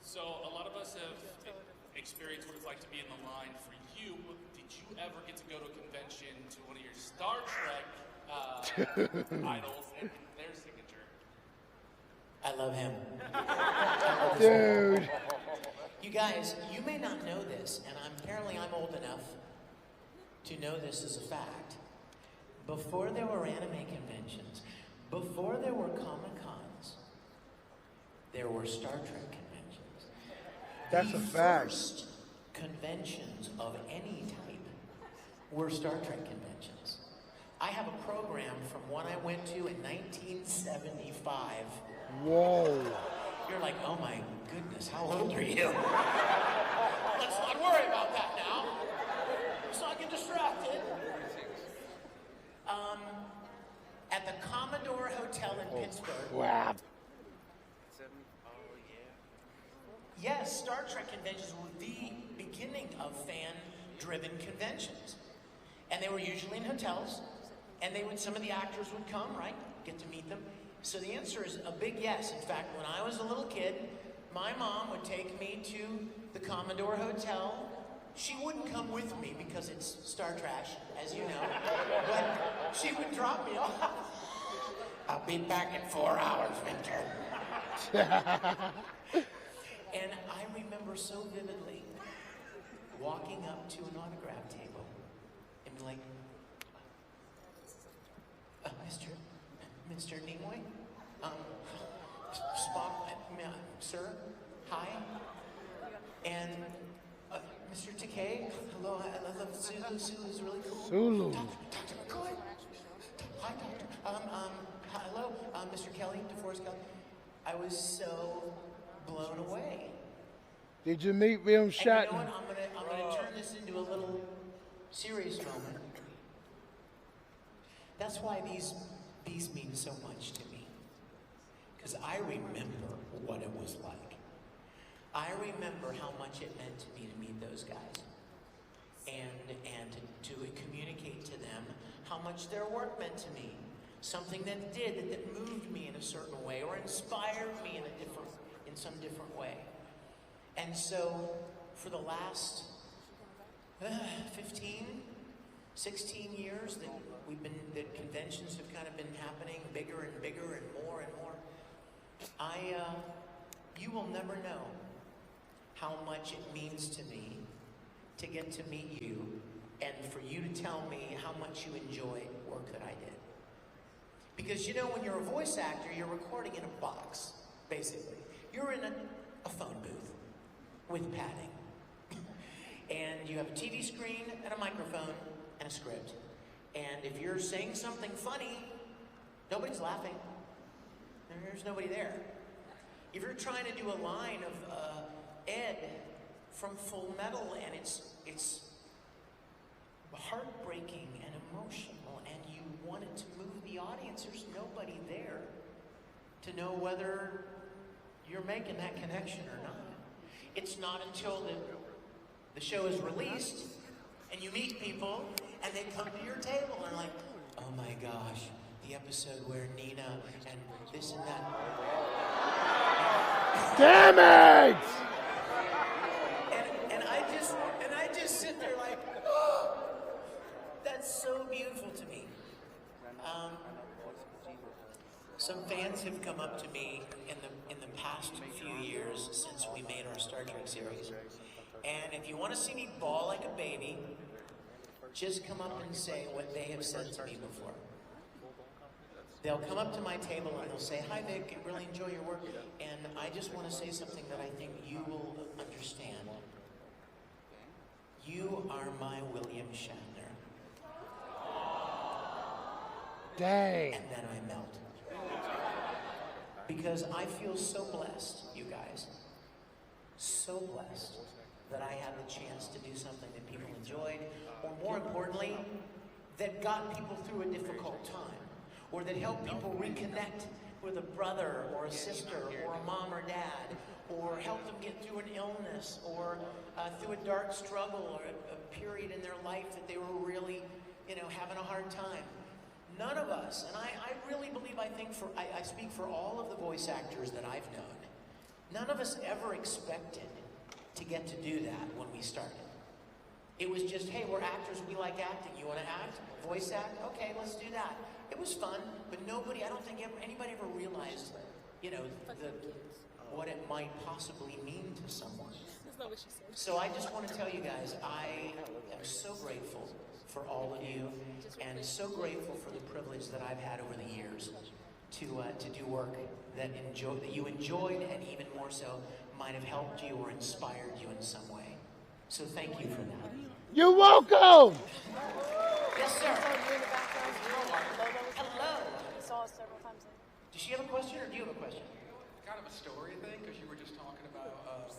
So a lot of us have experienced what it's like to be in the line. For you, did you ever get to go to a convention to one of your Star Trek idols and their signature? I love him. Dude. You guys, you may not know this, and apparently I'm old enough to know this as a fact. Before there were anime conventions, before there were Comic-Cons, there were Star Trek conventions. That's a fact. First conventions of any type were Star Trek conventions. I have a program from one I went to in 1975. Whoa. You're like, oh my goodness, how old are you? Let's not worry about that now. Let's not get distracted. At the Commodore Hotel in Pittsburgh. Wow. Yes, Star Trek conventions were the beginning of fan-driven conventions. And they were usually in hotels, and some of the actors would come, right? Get to meet them. So the answer is a big yes. In fact, when I was a little kid, my mom would take me to the Commodore Hotel. She wouldn't come with me because it's Star Trash, as you know, but she would drop me off. I'll be back in 4 hours, Winter. And I remember so vividly walking up to an autograph table and be like, Mr. Nimoy? Spock, sir, hi. And Mr. Takei, hello, I love Sulu. Sulu's really cool. Sulu. Dr. McCoy. Hi, Doctor. Hello, Mr. Kelly, DeForest Kelly. I was so blown away. Did you meet William Shatner? And you know what? I'm gonna turn this into a little serious moment. That's why these mean so much to me. Because I remember what it was like. I remember how much it meant to me to meet those guys. And to communicate to them how much their work meant to me. Something that moved me in a certain way or inspired me in some different way. And so for the last 15, 16 years that conventions have kind of been happening bigger and bigger and more, you will never know how much it means to me to get to meet you and for you to tell me how much you enjoy work that I did. Because you know, when you're a voice actor, you're recording in a box, basically. You're in a phone booth with padding. And you have a TV screen and a microphone and a script. And if you're saying something funny, nobody's laughing. There's nobody there. If you're trying to do a line of Ed from Full Metal and it's heartbreaking and emotional and you want it to move the audience, there's nobody there to know whether you're making that connection or not. It's not until the show is released and you meet people and they come to your table and are like, oh my gosh, the episode where Nina and this and that. Damn it! And I just sit there like, oh, that's so beautiful to me. Some fans have come up to me in the past few years since we made our Star Trek series. And if you want to see me bawl like a baby, just come up and say what they have said to me before. They'll come up to my table and they'll say, hi Vic, I really enjoy your work, and I just want to say something that I think you will understand. You are my William Shatner. Dang. And then I melt. Because I feel so blessed, you guys, so blessed that I had the chance to do something that people enjoyed, or more importantly, that got people through a difficult time, or that helped people reconnect with a brother or a sister or a mom or dad, or helped them get through an illness or through a dark struggle or a period in their life that they were really, having a hard time. None of us, and I really believe, I speak for all of the voice actors that I've known, none of us ever expected to get to do that when we started. It was just, hey, we're actors, we like acting. You want to act? Voice act? Okay, let's do that. It was fun, but I don't think anybody ever realized, what it might possibly mean to someone. So I just want to tell you guys, I am so grateful for all of you, and so grateful for the privilege that I've had over the years to do work that you enjoyed, and even more so, might have helped you or inspired you in some way. So thank you for that. You're welcome! Yes, sir. Hello. He saw us several times. Does she have a question, or do you have a question? Kind of a story thing, because you were just talking about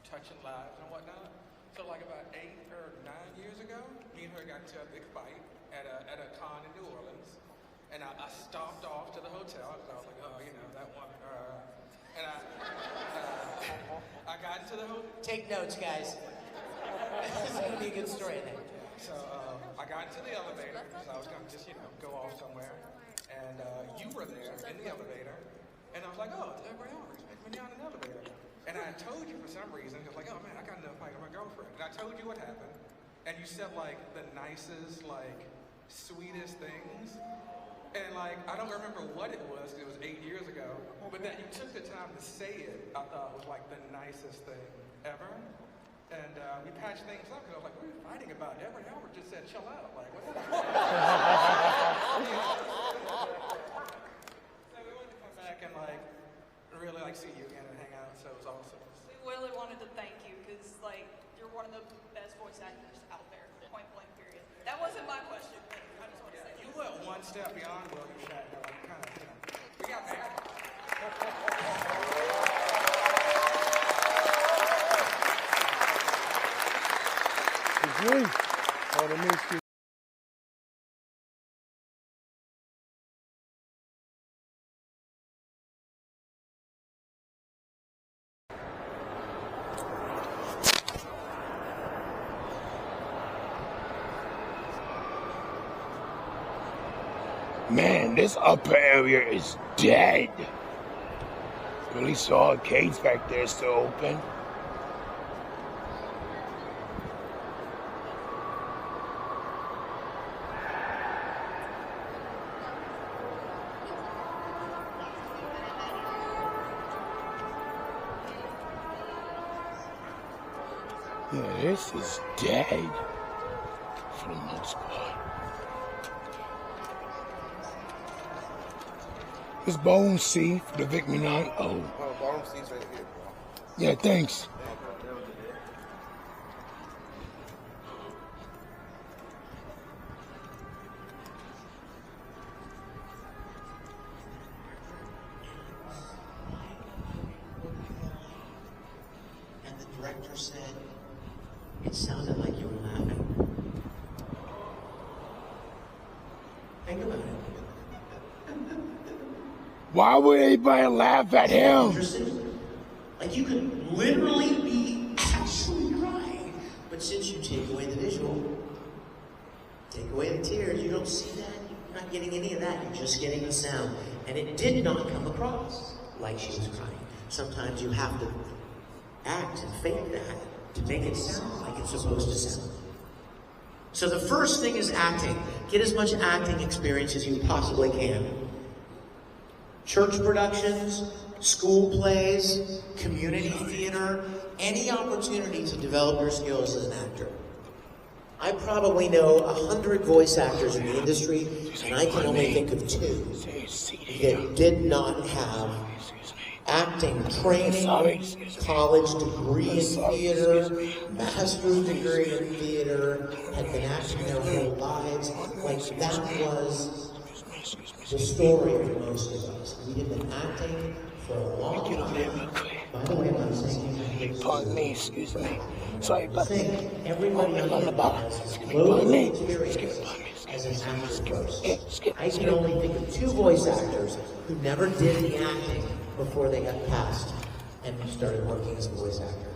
touching lives and whatnot. So like about 8 or 9 years ago, me and her got into a big fight at a con in New Orleans. And I stomped off to the hotel because I was like, oh, you know, that one. And I got into the hotel. Take notes, guys. This is going to be a good story, I think. So I got into the elevator because I was going to just, you know, go off somewhere. And you were there in the elevator. And I was like, oh, it's Edward Elmer. He's making me down in the elevator. And I told you for some reason, because like, oh man, I got into a fight with my girlfriend. And I told you what happened. And you said like the nicest, like sweetest things. And like, I don't remember what it was, because it was 8 years ago. But that you took the time to say it, I thought was like the nicest thing ever. And we patched things up, because I was like, what are you fighting about? Edward Elmer just said, chill out. Like, what's that? So we wanted to come back and like, really like see you again and hang out, so it was awesome. We really wanted to thank you because, like, you're one of the best voice actors out there, point blank, period. That wasn't my question, but I just want to say You went one step beyond William Shatner, like, kind of, you know, we got married. Excuse me. Pardon me, excuse me. Man, this upper area is dead. Really saw arcades back there still open. Yeah, this is dead for the most part. This Bone C for the Vic Milan. Oh. Bone C's right here, bro. Yeah, thanks. And the director said, it sounded like you were laughing. Think about it. Why would anybody laugh at him? Like you could literally be actually crying, but since you take away the visual, take away the tears, you don't see that, you're not getting any of that, you're just getting the sound. And it did not come across like she was crying. Sometimes you have to act and fake that to make it sound like it's supposed to sound. So the first thing is acting. Get as much acting experience as you possibly can. Church productions, school plays, community theater, any opportunity to develop your skills as an actor. I probably know 100 voice actors in the industry, and I can only think of 2 that did not have acting training, college degree in theater, master's degree in theater, had been acting their whole lives. Like that was the story of most of us. We had been acting for a long time. By the way, I'm saying, pardon me, excuse me. Sorry about that. Everybody on the bar has loads of experience as an actor first. I can only think of 2 voice actors who never did the acting before they got cast and started working as a voice actor.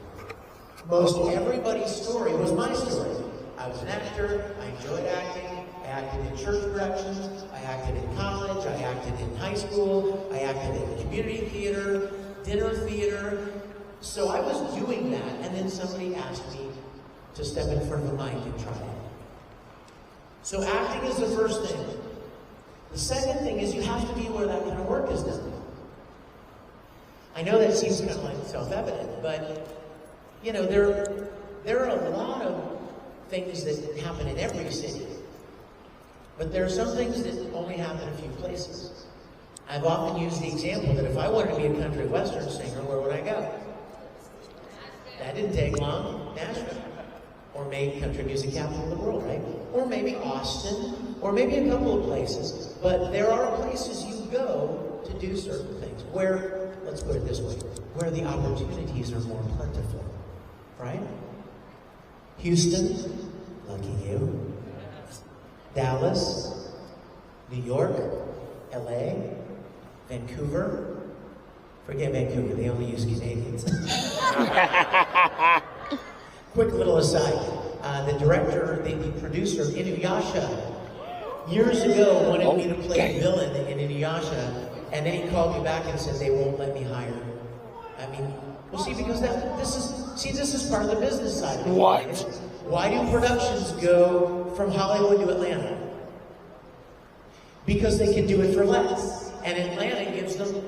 Most everybody's story was my story. I was an actor, I enjoyed acting, I acted in church productions, I acted in college, I acted in high school, I acted in community theater, dinner theater. So I was doing that, and then somebody asked me to step in front of a mic and try it. So acting is the first thing. The second thing is you have to be where that kind of work is done. I know that seems kind of like self-evident, but you know, there are a lot of things that happen in every city. But there are some things that only happen in a few places. I've often used the example that if I wanted to be a country western singer, where would I go? That didn't take long. Nashville. Or maybe country music capital of the world, right? Or maybe Austin, or maybe a couple of places. But there are places you go to do certain things where, let's put it this way, where the opportunities are more plentiful, right? Houston, lucky you. Dallas, New York, LA, Vancouver. Forget Vancouver, they only use Canadians. Quick little aside. The director, the producer of Inuyasha, years ago wanted me to play the villain in Inuyasha, and then he called me back and said they won't let me hire. I mean, well, see, because this is part of the business side of it. What? Why do productions go from Hollywood to Atlanta? Because they can do it for less, and Atlanta gives them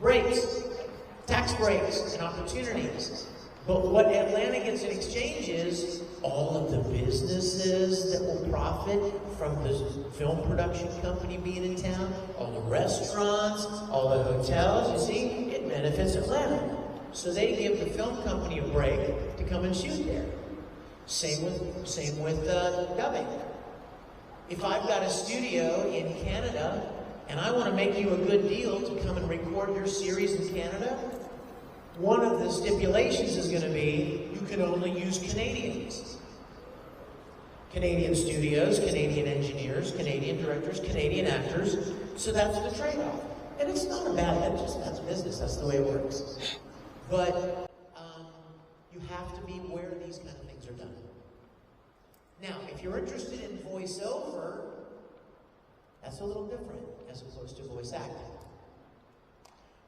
breaks, tax breaks, and opportunities. But what Atlanta gets in exchange is all of the businesses that will profit from the film production company being in town, all the restaurants, all the hotels, you see, it benefits Atlanta. So they give the film company a break to come and shoot there. Same with dubbing. If I've got a studio in Canada and I want to make you a good deal to come and record your series in Canada, one of the stipulations is going to be you can only use Canadians. Canadian studios, Canadian engineers, Canadian directors, Canadian actors. So that's the trade-off. And it's not a bad, that's business, that's the way it works. But you have to be where these kind of things are done. Now, if you're interested in voiceover, that's a little different as opposed to voice acting.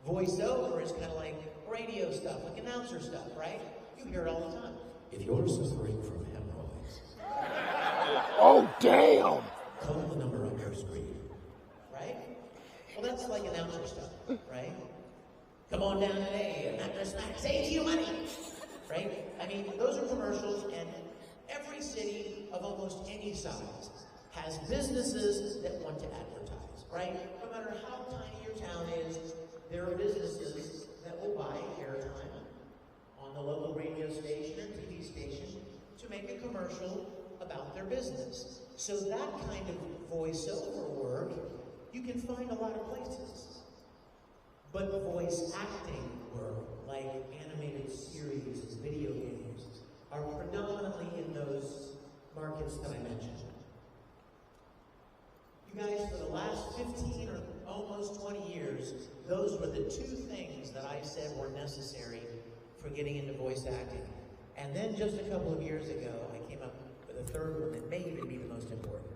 Voiceover is kind of like radio stuff, like announcer stuff, right? You hear it all the time. If you're suffering from hemorrhoids, oh damn! Call the number on your screen, right? Well, that's like announcer stuff, right? Come on down today, and after snack, save you money, right? I mean, those are commercials, and every city of almost any size has businesses that want to advertise, right? No matter how tiny your town is, there are businesses that will buy airtime on the local radio station or TV station to make a commercial about their business. So that kind of voiceover work, you can find a lot of places. But voice acting work, like animated series and video games, are predominantly in those markets that I mentioned. You guys, for the last 15 or almost 20 years, those were the two things that I said were necessary for getting into voice acting. And then just a couple of years ago, I came up with a third one that may even be the most important.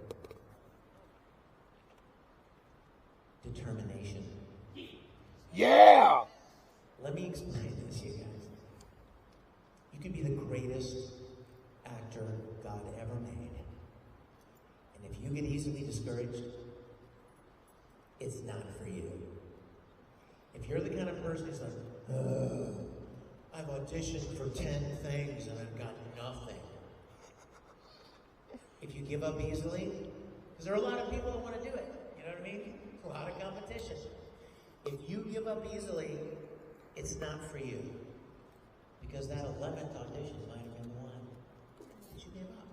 Determination. Yeah! Let me explain this to you guys. You can be the greatest actor God ever made. And if you get easily discouraged, it's not for you. If you're the kind of person who's like, I've auditioned for 10 things and I've got nothing. If you give up easily, because there are a lot of people that want to do it, you know what I mean? A lot of competition. If you give up easily, it's not for you. Because that 11th audition might have been the one that you give up.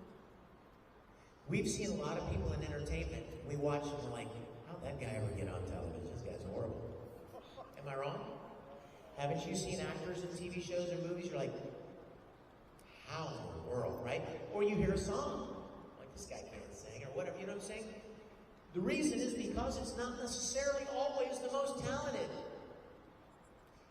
We've seen a lot of people in entertainment. We watch them and we're like, how'd that guy ever get on television? This guy's horrible. Am I wrong? Haven't you seen actors in TV shows or movies? You're like, how in the world, right? Or you hear a song, like this guy can't sing or whatever, you know what I'm saying? The reason is because it's not necessarily always the most talented.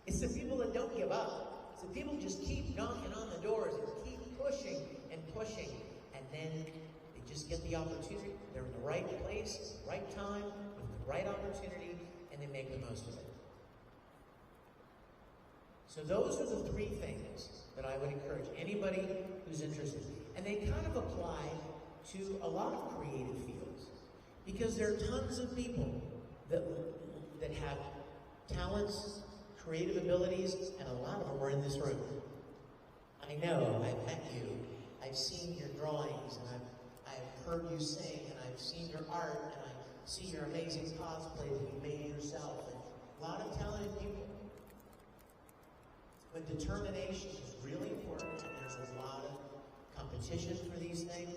It's the people that don't give up. It's the people who just keep knocking on the doors and keep pushing and pushing. And then they just get the opportunity. They're in the right place, right time, with the right opportunity, and they make the most of it. So those are the three things that I would encourage anybody who's interested. And they kind of apply to a lot of creative fields. Because there are tons of people that have talents, creative abilities, and a lot of them are in this room. I know, I've met you, I've seen your drawings, and I've heard you sing, and I've seen your art, and I see your amazing cosplay that you made yourself, and a lot of talented people. But determination is really important, and there's a lot of competition for these things.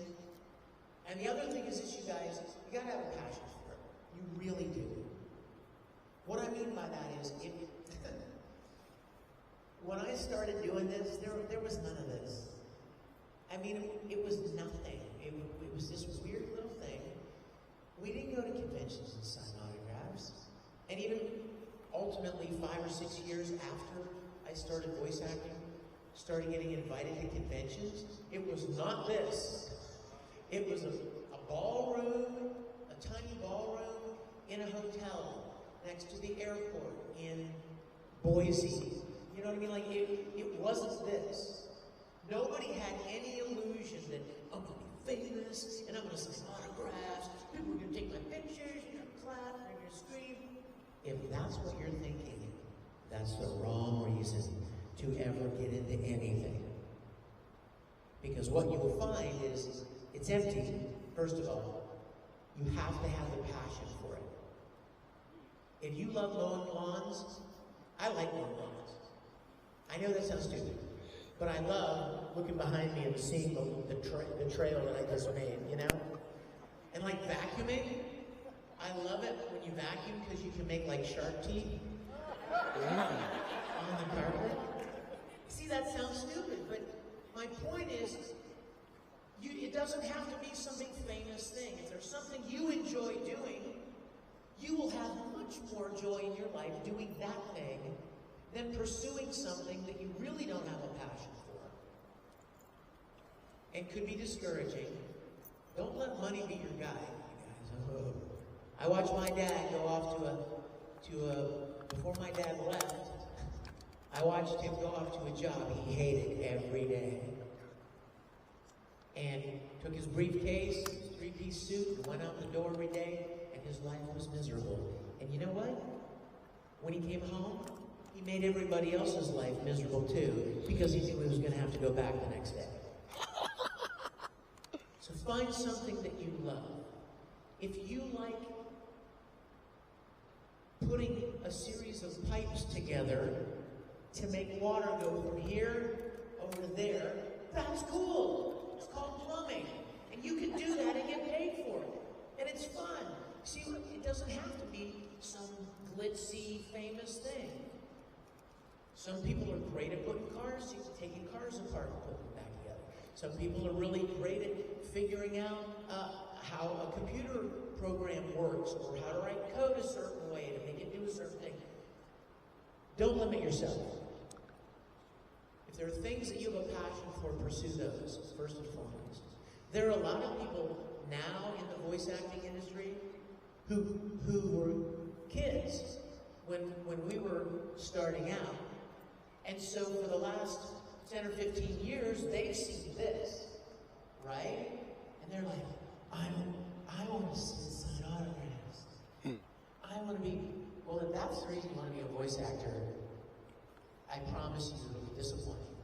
And the other thing is this, you guys, you gotta have a passion for it. You really do. What I mean by that is, when I started doing this, there was none of this. I mean, it was nothing. It was this weird little thing. We didn't go to conventions and sign autographs. And even ultimately 5 or 6 years after I started voice acting, started getting invited to conventions, it was not this. It was a ballroom, a tiny ballroom in a hotel next to the airport in Boise. You know what I mean? Like, it wasn't this. Nobody had any illusion that I'm going to be famous and I'm going to sign autographs, people are going to take my pictures, you're going to clap, you're going to scream. If that's what you're thinking, that's the wrong reason to ever get into anything. Because what you will find is it's empty, first of all. You have to have the passion for it. If you love mowing lawns, I like mowing lawns. I know that sounds stupid, but I love looking behind me and seeing the trail that I just made, you know? And like vacuuming, I love it when you vacuum because you can make like shark teeth on the carpet. See, that sounds stupid, but my point is, it doesn't have to be some big famous thing. If there's something you enjoy doing, you will have much more joy in your life doing that thing than pursuing something that you really don't have a passion for. It could be discouraging. Don't let money be your guide, you guys. I watched my dad go off before my dad left, I watched him go off to a job he hated every day. And took his briefcase, his three-piece suit, and went out the door every day, and his life was miserable. And you know what? When he came home, he made everybody else's life miserable too, because he knew he was going to have to go back the next day. So find something that you love. If you like putting a series of pipes together to make water go from here over there, that's cool. It's called plumbing. And you can do that and get paid for it. And it's fun. See, it doesn't have to be some glitzy, famous thing. Some people are great at putting cars, taking cars apart and putting them back together. Some people are really great at figuring out how a computer program works, or how to write code a certain way to make it do a certain thing. Don't limit yourself. If there are things that you have a passion for, pursue those, first and foremost. There are a lot of people now in the voice acting industry who were kids when we were starting out. And so for the last 10 or 15 years, they've seen this, right? And they're like, I want to sign autographs. I want to be, well, if that's the reason you want to be a voice actor, I promise you it'll be disappointing.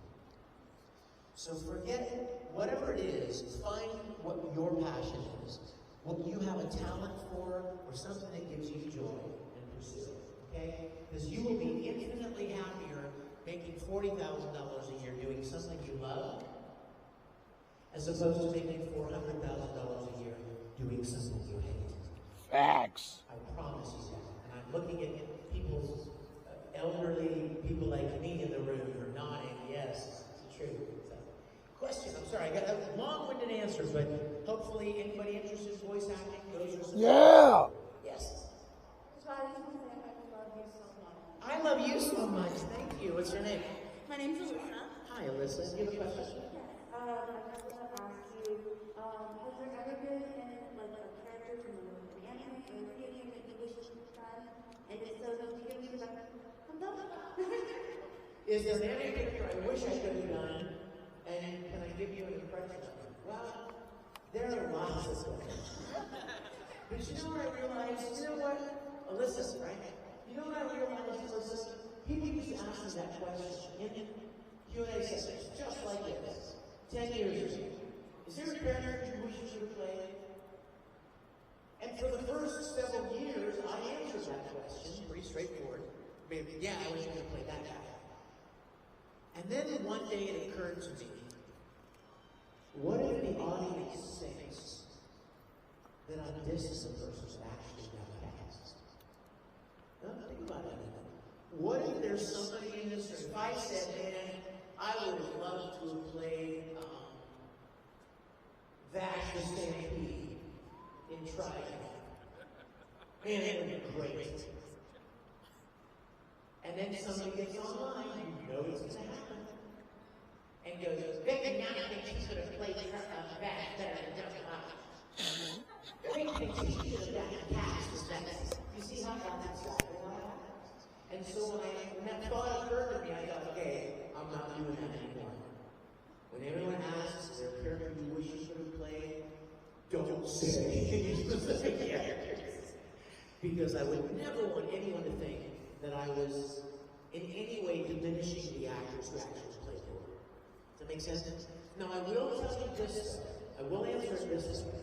So forget whatever it is, find what your passion is, what you have a talent for, or something that gives you joy, and pursue it, okay? Because you will be infinitely happier making $40,000 a year doing something you love, as opposed to making $400,000 a year doing something you hate. Facts. I promise you that. And I'm looking at people's elderly people like me in the room who are nodding, yes, it's true. So, question, I'm sorry, I got a long-winded answer, but hopefully anybody interested in voice acting, those are some... Yeah! Yes. I love you so much. Thank you. What's your name? My name's Alyssa. Hi, Alyssa. You have a question? I just want to ask you, has there ever been like a character from an anime or a video game that you wish you could have done? And if so, do you give me the Is there an anime character I wish I could have done? And can I give you an impression of it? Well, there are lots of them. But you know what I realized? You know what? Alyssa, right? You know what I realized, Alyssa? People used to ask me that question in Q&A sessions, just like this, 10 years ago. Is there a character you wish you should have played? And for the first several years, I answered that question, pretty straightforward. Maybe, yeah, I wish I could have played that guy. And then one day it occurred to me, what if the audience thinks that this is the person who actually got cast? No, think about it. What if there's somebody in this room? If I said, man, I would have loved to have played try again. Man, it would be great. And then somebody gets online, you know it's going to happen, and goes, Becky now thinks she should have played back better than Becky thinks she should have done cast as Becky. You see how that's exactly what happens? And so when that thought occurred to me, I thought, okay, I'm not doing that anymore. When everyone asks their character you wish you could have played, don't say any specific characters. Because I would never want anyone to think that I was in any way diminishing the actors who actually played the role. Does that make sense? Now I will tell you this, I will answer it this way.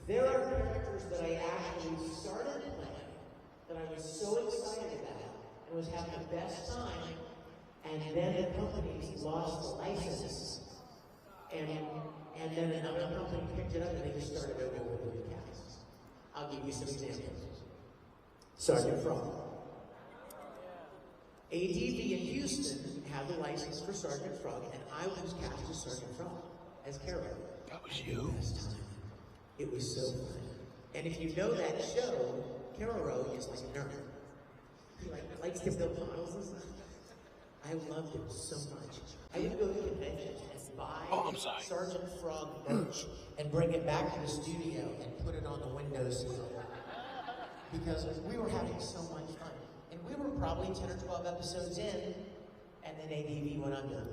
There are characters that I actually started playing that I was so excited about and was having the best time, and then the companies lost the license, and then another company picked it up and they just started over with the new cast. I'll give you some examples. Sergeant Frog. ADV in Houston had the license for Sergeant Frog, and I was cast as Sergeant Frog, as Carol. That was you? It was so fun. And if you know that show, Carol Rowe is like a nerd. He likes to build models and stuff. I loved it so much. I would go to conventions and buy Sergeant Frog merch and bring it back to the studio and put it on the windowsill. Because we were having so much fun. And we were probably 10 or 12 episodes in, and then ADV went under.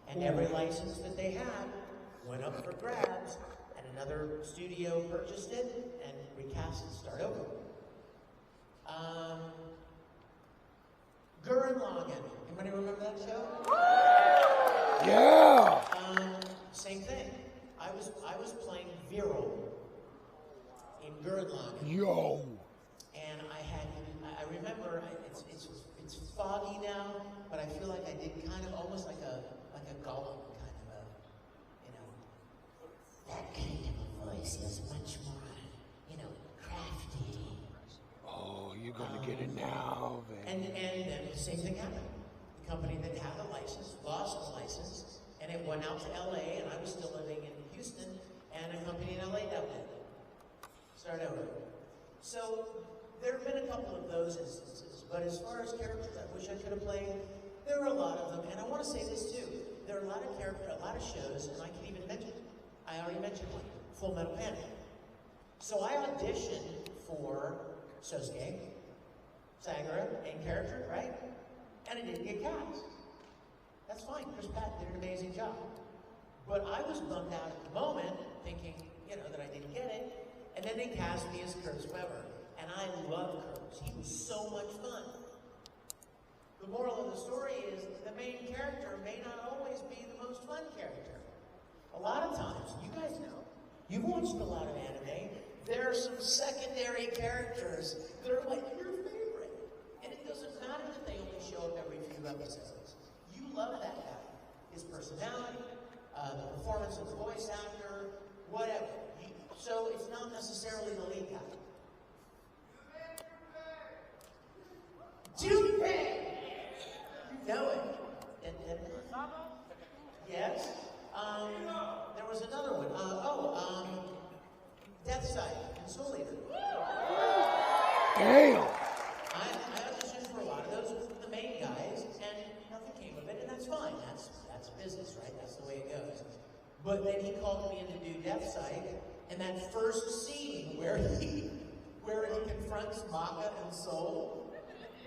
And every license that they had went up for grabs, and another studio purchased it and recast it, start over. Gurren Lagann. Anybody remember that show? Yeah! Same thing. I was playing Viral in Gurren Lagann. Yo! And I remember, it's foggy now, but I feel like I did kind of almost like a Gollum kind of a, that kind of a voice is much more, crafty. Oh, you're gonna get it now, And then the same thing happened. The company that had the license lost the license, and it went out to LA, and I was still living in Houston, and a company in LA dubbed it. Start over. So there have been a couple of those instances, but as far as characters I wish I could have played, there are a lot of them, and I want to say this too. There are a lot of characters, a lot of shows, and I can even mention, I already mentioned one, Full Metal Panic. So I auditioned for Sosuke, Sagara, main character, right? And I didn't get cast. That's fine, Chris Patton did an amazing job. But I was bummed out at the moment, thinking, that I didn't get it, and then they cast me as Kurtz Weber. And I love Kurtz. He was so much fun. The moral of the story is the main character may not always be the most fun character. A lot of times, you guys know, you've watched a lot of anime, there are some secondary characters that are like your favorite. And it doesn't matter that they only show up every few episodes. You love that guy. His personality, the performance of the voice actor, whatever. So it's not necessarily the lead guy. Junpei! You know it. Yes. There was another one. Death Side and Soul Eater. Damn! I auditioned for a lot of those with the main guys, and nothing came of it, and that's fine. That's business, right? That's the way it goes. But then he called me in to do Death Side, and that first scene where he confronts Maka and Soul,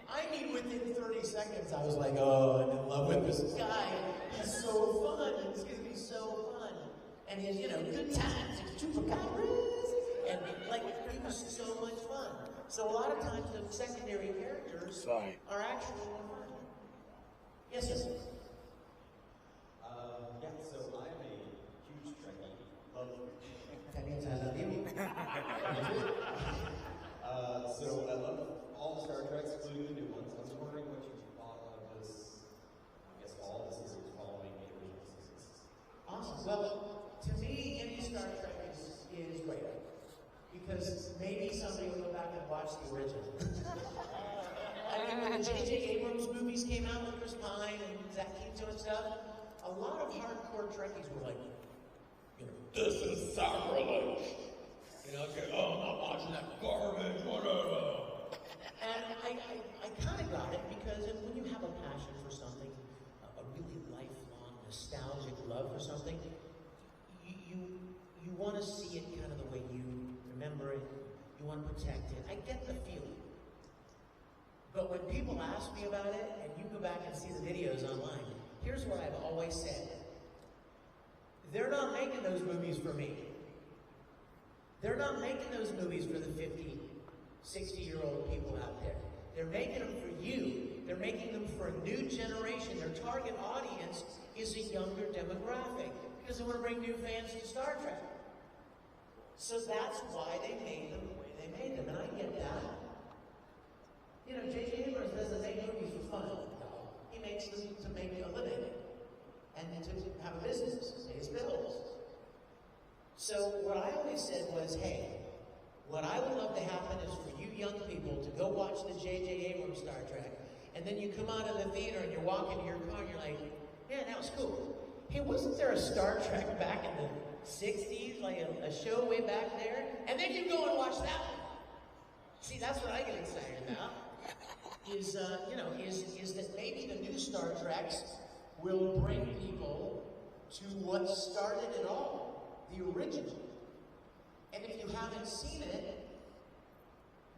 I mean, within 30 seconds, I was like, oh, I'm in love with this guy. He's so fun. It's going to be so fun. And he's, good times, chupacabras. And, he was so much fun. So a lot of times, the secondary characters are actually more fun. Yes, yes. Yeah, so I'm a huge Trekkie. That means I love you. So I love all the Star Treks, including the new ones. I was wondering what you thought of this, all the seasons following the original seasons. Awesome. Well, to me, any Star Trek is great. Because maybe somebody will go back and watch the original. I mean, when the J.J. Abrams movies came out with Chris Pine and Zach Quinto and stuff, a lot of hardcore Trekkies were like, this is sacrilege. want to see it kind of the way you remember it. You want to protect it. I get the feeling. But when people ask me about it, and you go back and see the videos online, here's what I've always said. They're not making those movies for me. They're not making those movies for the 50, 60-year-old people out there. They're making them for you. They're making them for a new generation. Their target audience is a younger demographic because they want to bring new fans to Star Trek. So that's why they made them the way they made them, and I get that. You know, J.J. Abrams doesn't make movies for fun. He makes them to make a living and to have a business, pay his bills. So what I always said was, hey, what I would love to happen is for you young people to go watch the J.J. Abrams Star Trek, and then you come out of the theater and you're walking to your car and you're like, man, that was cool. Hey, wasn't there a Star Trek back in the 60s, like a show way back there? And then you go and watch that one. See, that's what I get excited about. Is that maybe the new Star Treks will bring people to what started it all, the original. And if you haven't seen it,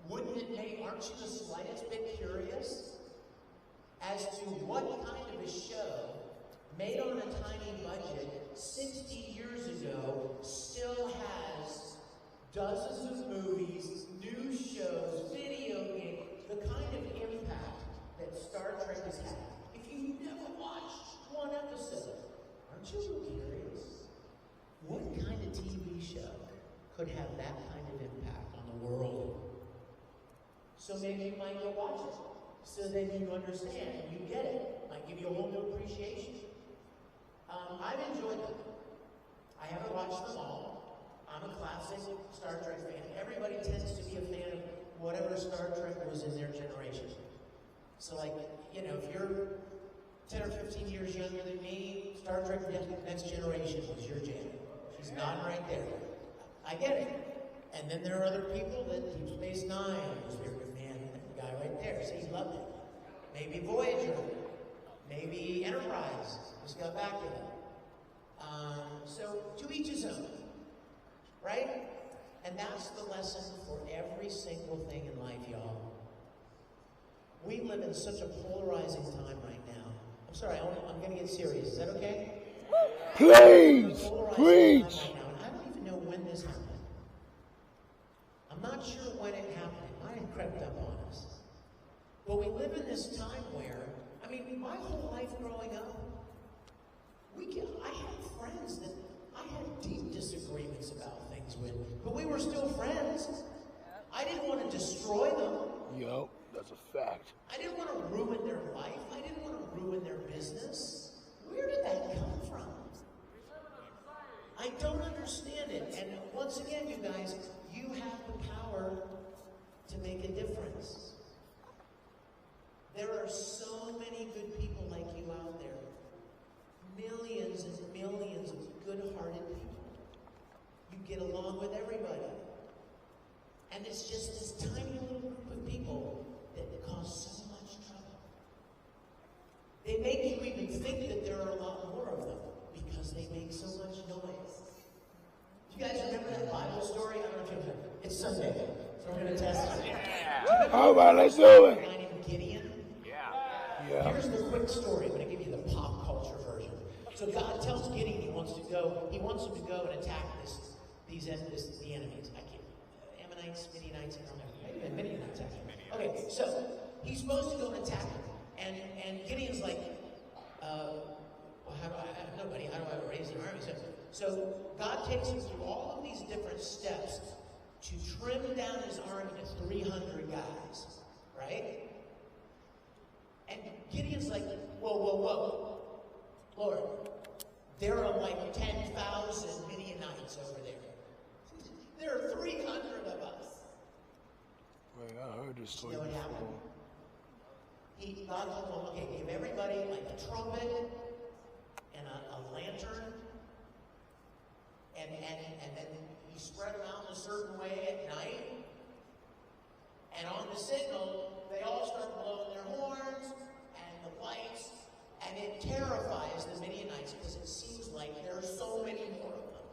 wouldn't it make, aren't you the slightest bit curious as to what kind of a show made on a tiny budget 60 years ago still has dozens of movies, new shows, video games, the kind of impact that Star Trek has had. If you've never watched one episode, aren't you curious? What kind of TV show could have that kind of impact on the world? So maybe you might go watch it. So then you understand and you get it. Might give you a whole new appreciation. I've enjoyed them. I haven't watched them all. I'm a classic Star Trek fan. Everybody tends to be a fan of whatever Star Trek was in their generation. So like, you know, if you're 10 or 15 years younger than me, Star Trek Next Generation was your jam. She's nodding right there. I get it. And then there are other people that Deep Space Nine was their man, that guy right there. So he loved it. Maybe Voyager. Maybe Enterprise. Just got back to them. So to each his own. Right? And that's the lesson for every single thing in life, y'all. We live in such a polarizing time right now. I'm sorry, I'm going to get serious. Is that okay? Please! Preach! Right now, and I don't even know when this happened. I'm not sure when it happened. It might have crept up on us. But we live in this time where, I mean, my whole life growing up, I had friends that I had deep disagreements about things with, but we were still friends. I didn't want to destroy them. Yup, that's a fact. I didn't want to ruin their life. I didn't want to ruin their business. Where did that come from? I don't understand it. And once again, you guys, you have the power to make a difference. There are so many good people like you out there. Millions and millions of good-hearted people. You get along with everybody. And it's just this tiny little group of people that cause so much trouble. They make you even think that there are a lot more of them because they make so much noise. Do you guys remember that Bible story? I don't know if you remember. It's Sunday, so we're going to test it. Yeah. All right, let's do it. A guy named Gideon? Yeah. Here's the quick story. I'm going to give you the pop culture version. So God tells Gideon he wants him to go and attack the enemies. I can't. Ammonites, Midianites, I don't know. Maybe Midianites actually. Okay, so he's supposed to go and attack them. And Gideon's like, well, how do I have nobody? How do I raise an army? So God takes him through all of these different steps to trim down his army to 300 guys, right? And Gideon's like, whoa, Lord, there are like 10,000 Midianites over there. There are 300 of us. Wait, I heard this story You know what before. happened? God told him, okay, give everybody like a trumpet and a lantern, and then he spread them out in a certain way at night. And on the signal, they all start blowing their horns and the lights, and it terrifies the Midianites because it seems like there are so many more of them.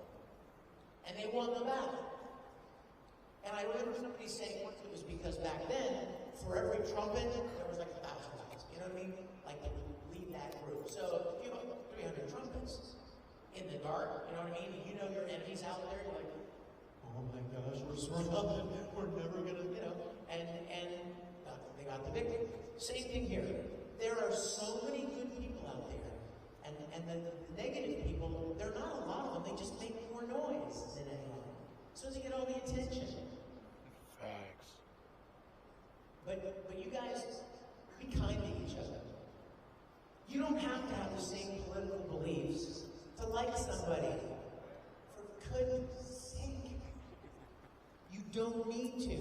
and they won the battle. And I remember somebody saying once it was because back then, for every trumpet, there was like 1,000 guys. You know what I mean? Like they would lead that group. So if you have 300 trumpets in the dark, you know what I mean? And you know your enemy's out there, you're like, oh my gosh, we're surrounded. We're never gonna, you know. And they got the victory. Same thing here. There are so many good people out there. And the negative people, they're not a lot of them. They just make more noise than anyone. So they get all the attention. Facts. But you guys, be kind to each other. You don't have to have the same political beliefs to like somebody. For goodness sake. You don't need to.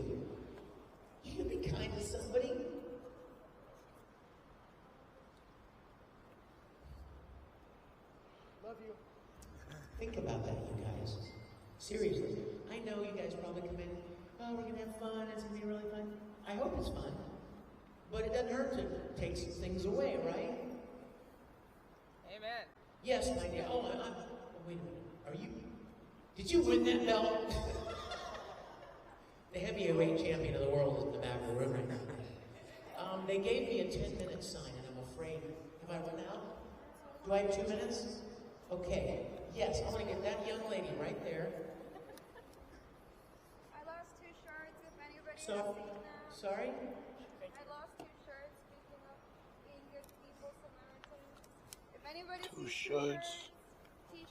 You can be kind to somebody. Love you. Think about that, you guys. Seriously. I know you guys probably come in, oh, we're going to have fun, it's going to be really fun. I hope it's fun. But it doesn't hurt to take some things away, right? Amen. Yes, my dear. Oh, wait a minute. Are you... Did you win that belt? The heavyweight champion of the world is in the back of the room right now. They gave me a 10-minute sign, and I'm afraid... Have I run out? Do I have 2 minutes? Okay. Yes, I'm going to get that young lady right there. I lost 2 shirts, if anybody has So, seen them. sorry? I lost 2 shirts, speaking of being good people, Samaritans. If anybody 2 sees shirts.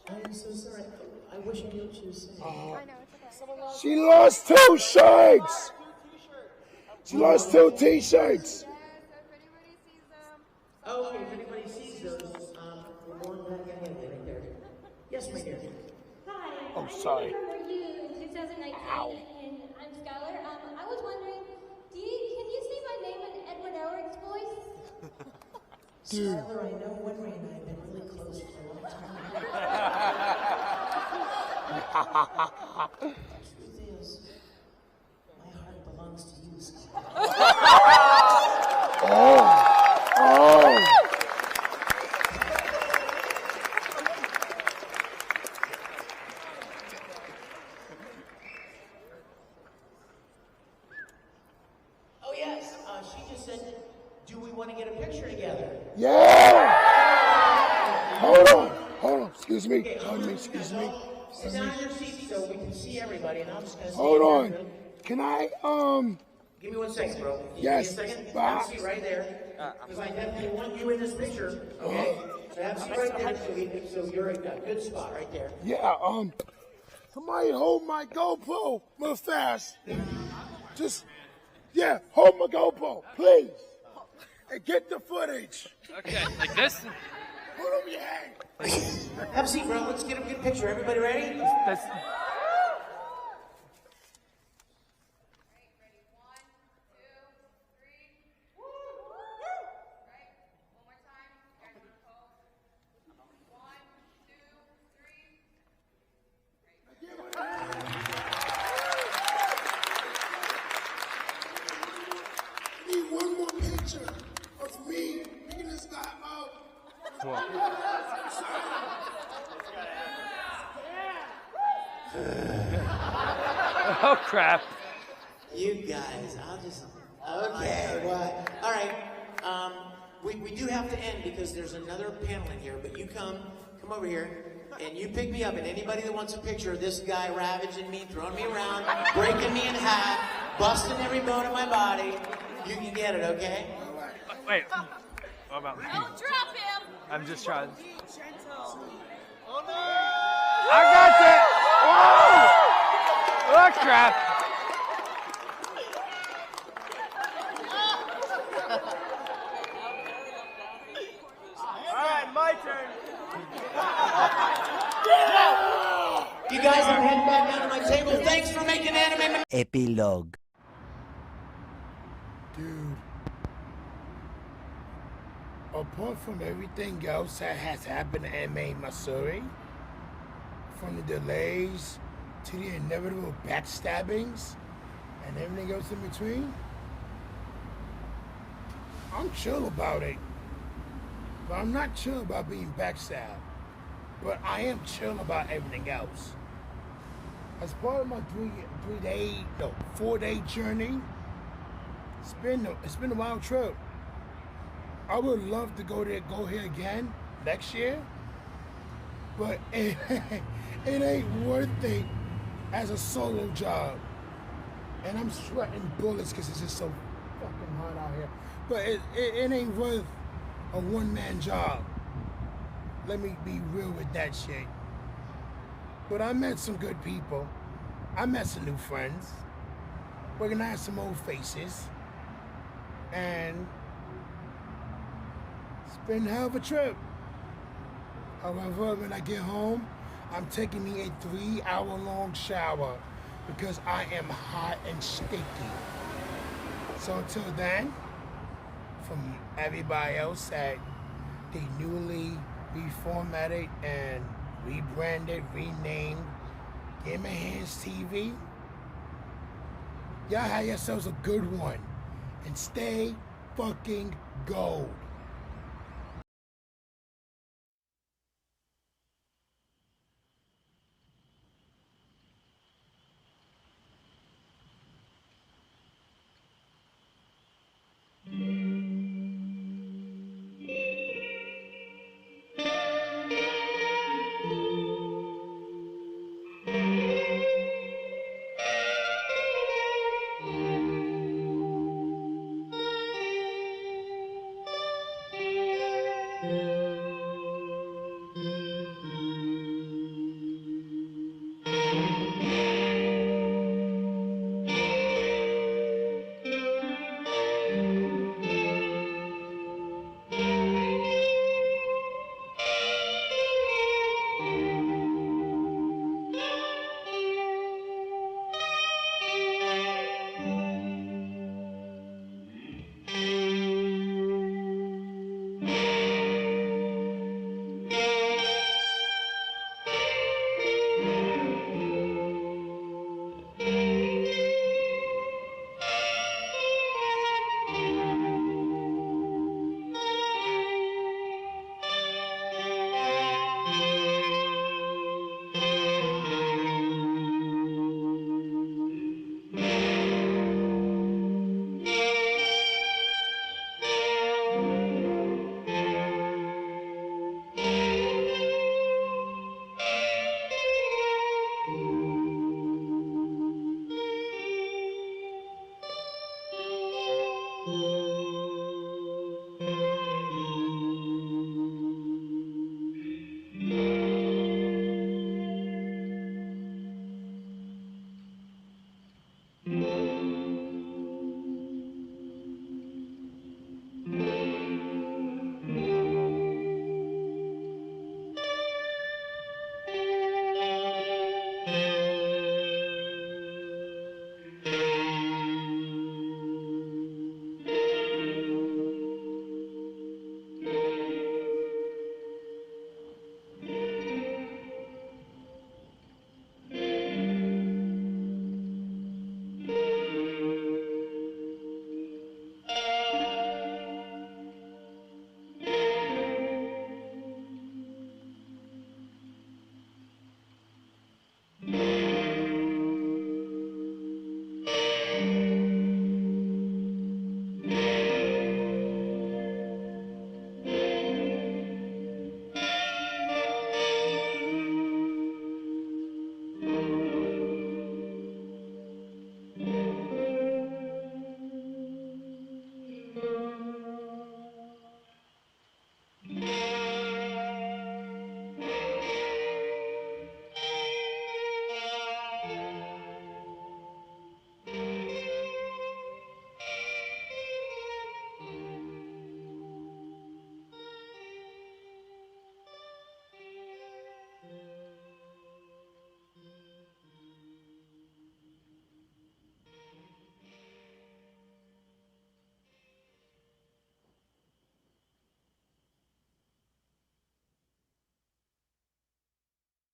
I'm so sorry. I wish I knew what she was saying. I know, it's okay. She lost 2 shirts. She lost 2 t-shirts. Oh, okay, if anybody sees those, we're more than that guy right there. Yes, my dear. Hi. Oh, sorry. I remember you in 2019, and I'm Skylar. I was wondering, can you say my name in Edwin Elric's voice? Dude. Skylar, I know Winry and I have been really close for a long time. The truth is, my heart belongs to you, Skylar. Oh. Oh, yes. She just said, do we want to get a picture together? Yeah. Hold on. Excuse me. Excuse me. Sit down in your seat so we can see everybody, and I'm just going to Hold on. Can I, Give me 1 second, bro. Yes. Give me a second. Have a seat right there. Because I definitely want you in this picture. Okay? So have a seat right there so you're in a good spot right there. Yeah, somebody hold my GoPro real fast. Just, yeah, hold my GoPro, please. And get the footage. Okay, like this? Put on your hand. Have a seat, bro. Let's get a good picture. Everybody ready? Need one more picture of me picking this guy up. Oh, crap. You guys, I'll just... Okay, what? All right. We do have to end because there's another panel in here, but you come over here, and you pick me up, and anybody that wants a picture of this guy ravaging me, throwing me around, breaking me in half, busting every bone in my body, you can get it, okay? Wait. What about me? Don't drop him! I'm just trying. Oh no! I got it! Whoa! Oh, crap. Alright, my turn. You guys, I'm heading back down to my table. Thanks for making anime. Epilogue. Dude, apart from everything else that has happened in MMA Missouri, from the delays to the inevitable backstabbings and everything else in between, I'm chill about it. But I'm not chill about being backstabbed. But I am chill about everything else. as part of my 4-day journey, it's been a wild trip. I would love to go here again next year, but it ain't worth it as a solo job. And I'm sweating bullets because it's just so fucking hot out here. But it ain't worth a one-man job. Let me be real with that shit. But I met some good people. I met some new friends. Recognized some old faces. And it's been a hell of a trip. However, when I get home, I'm taking me a 3-hour-long shower because I am hot and sticky. So until then, from everybody else at the newly reformatted and rebranded, renamed Game of Hands TV, y'all have yourselves a good one and stay fucking gold.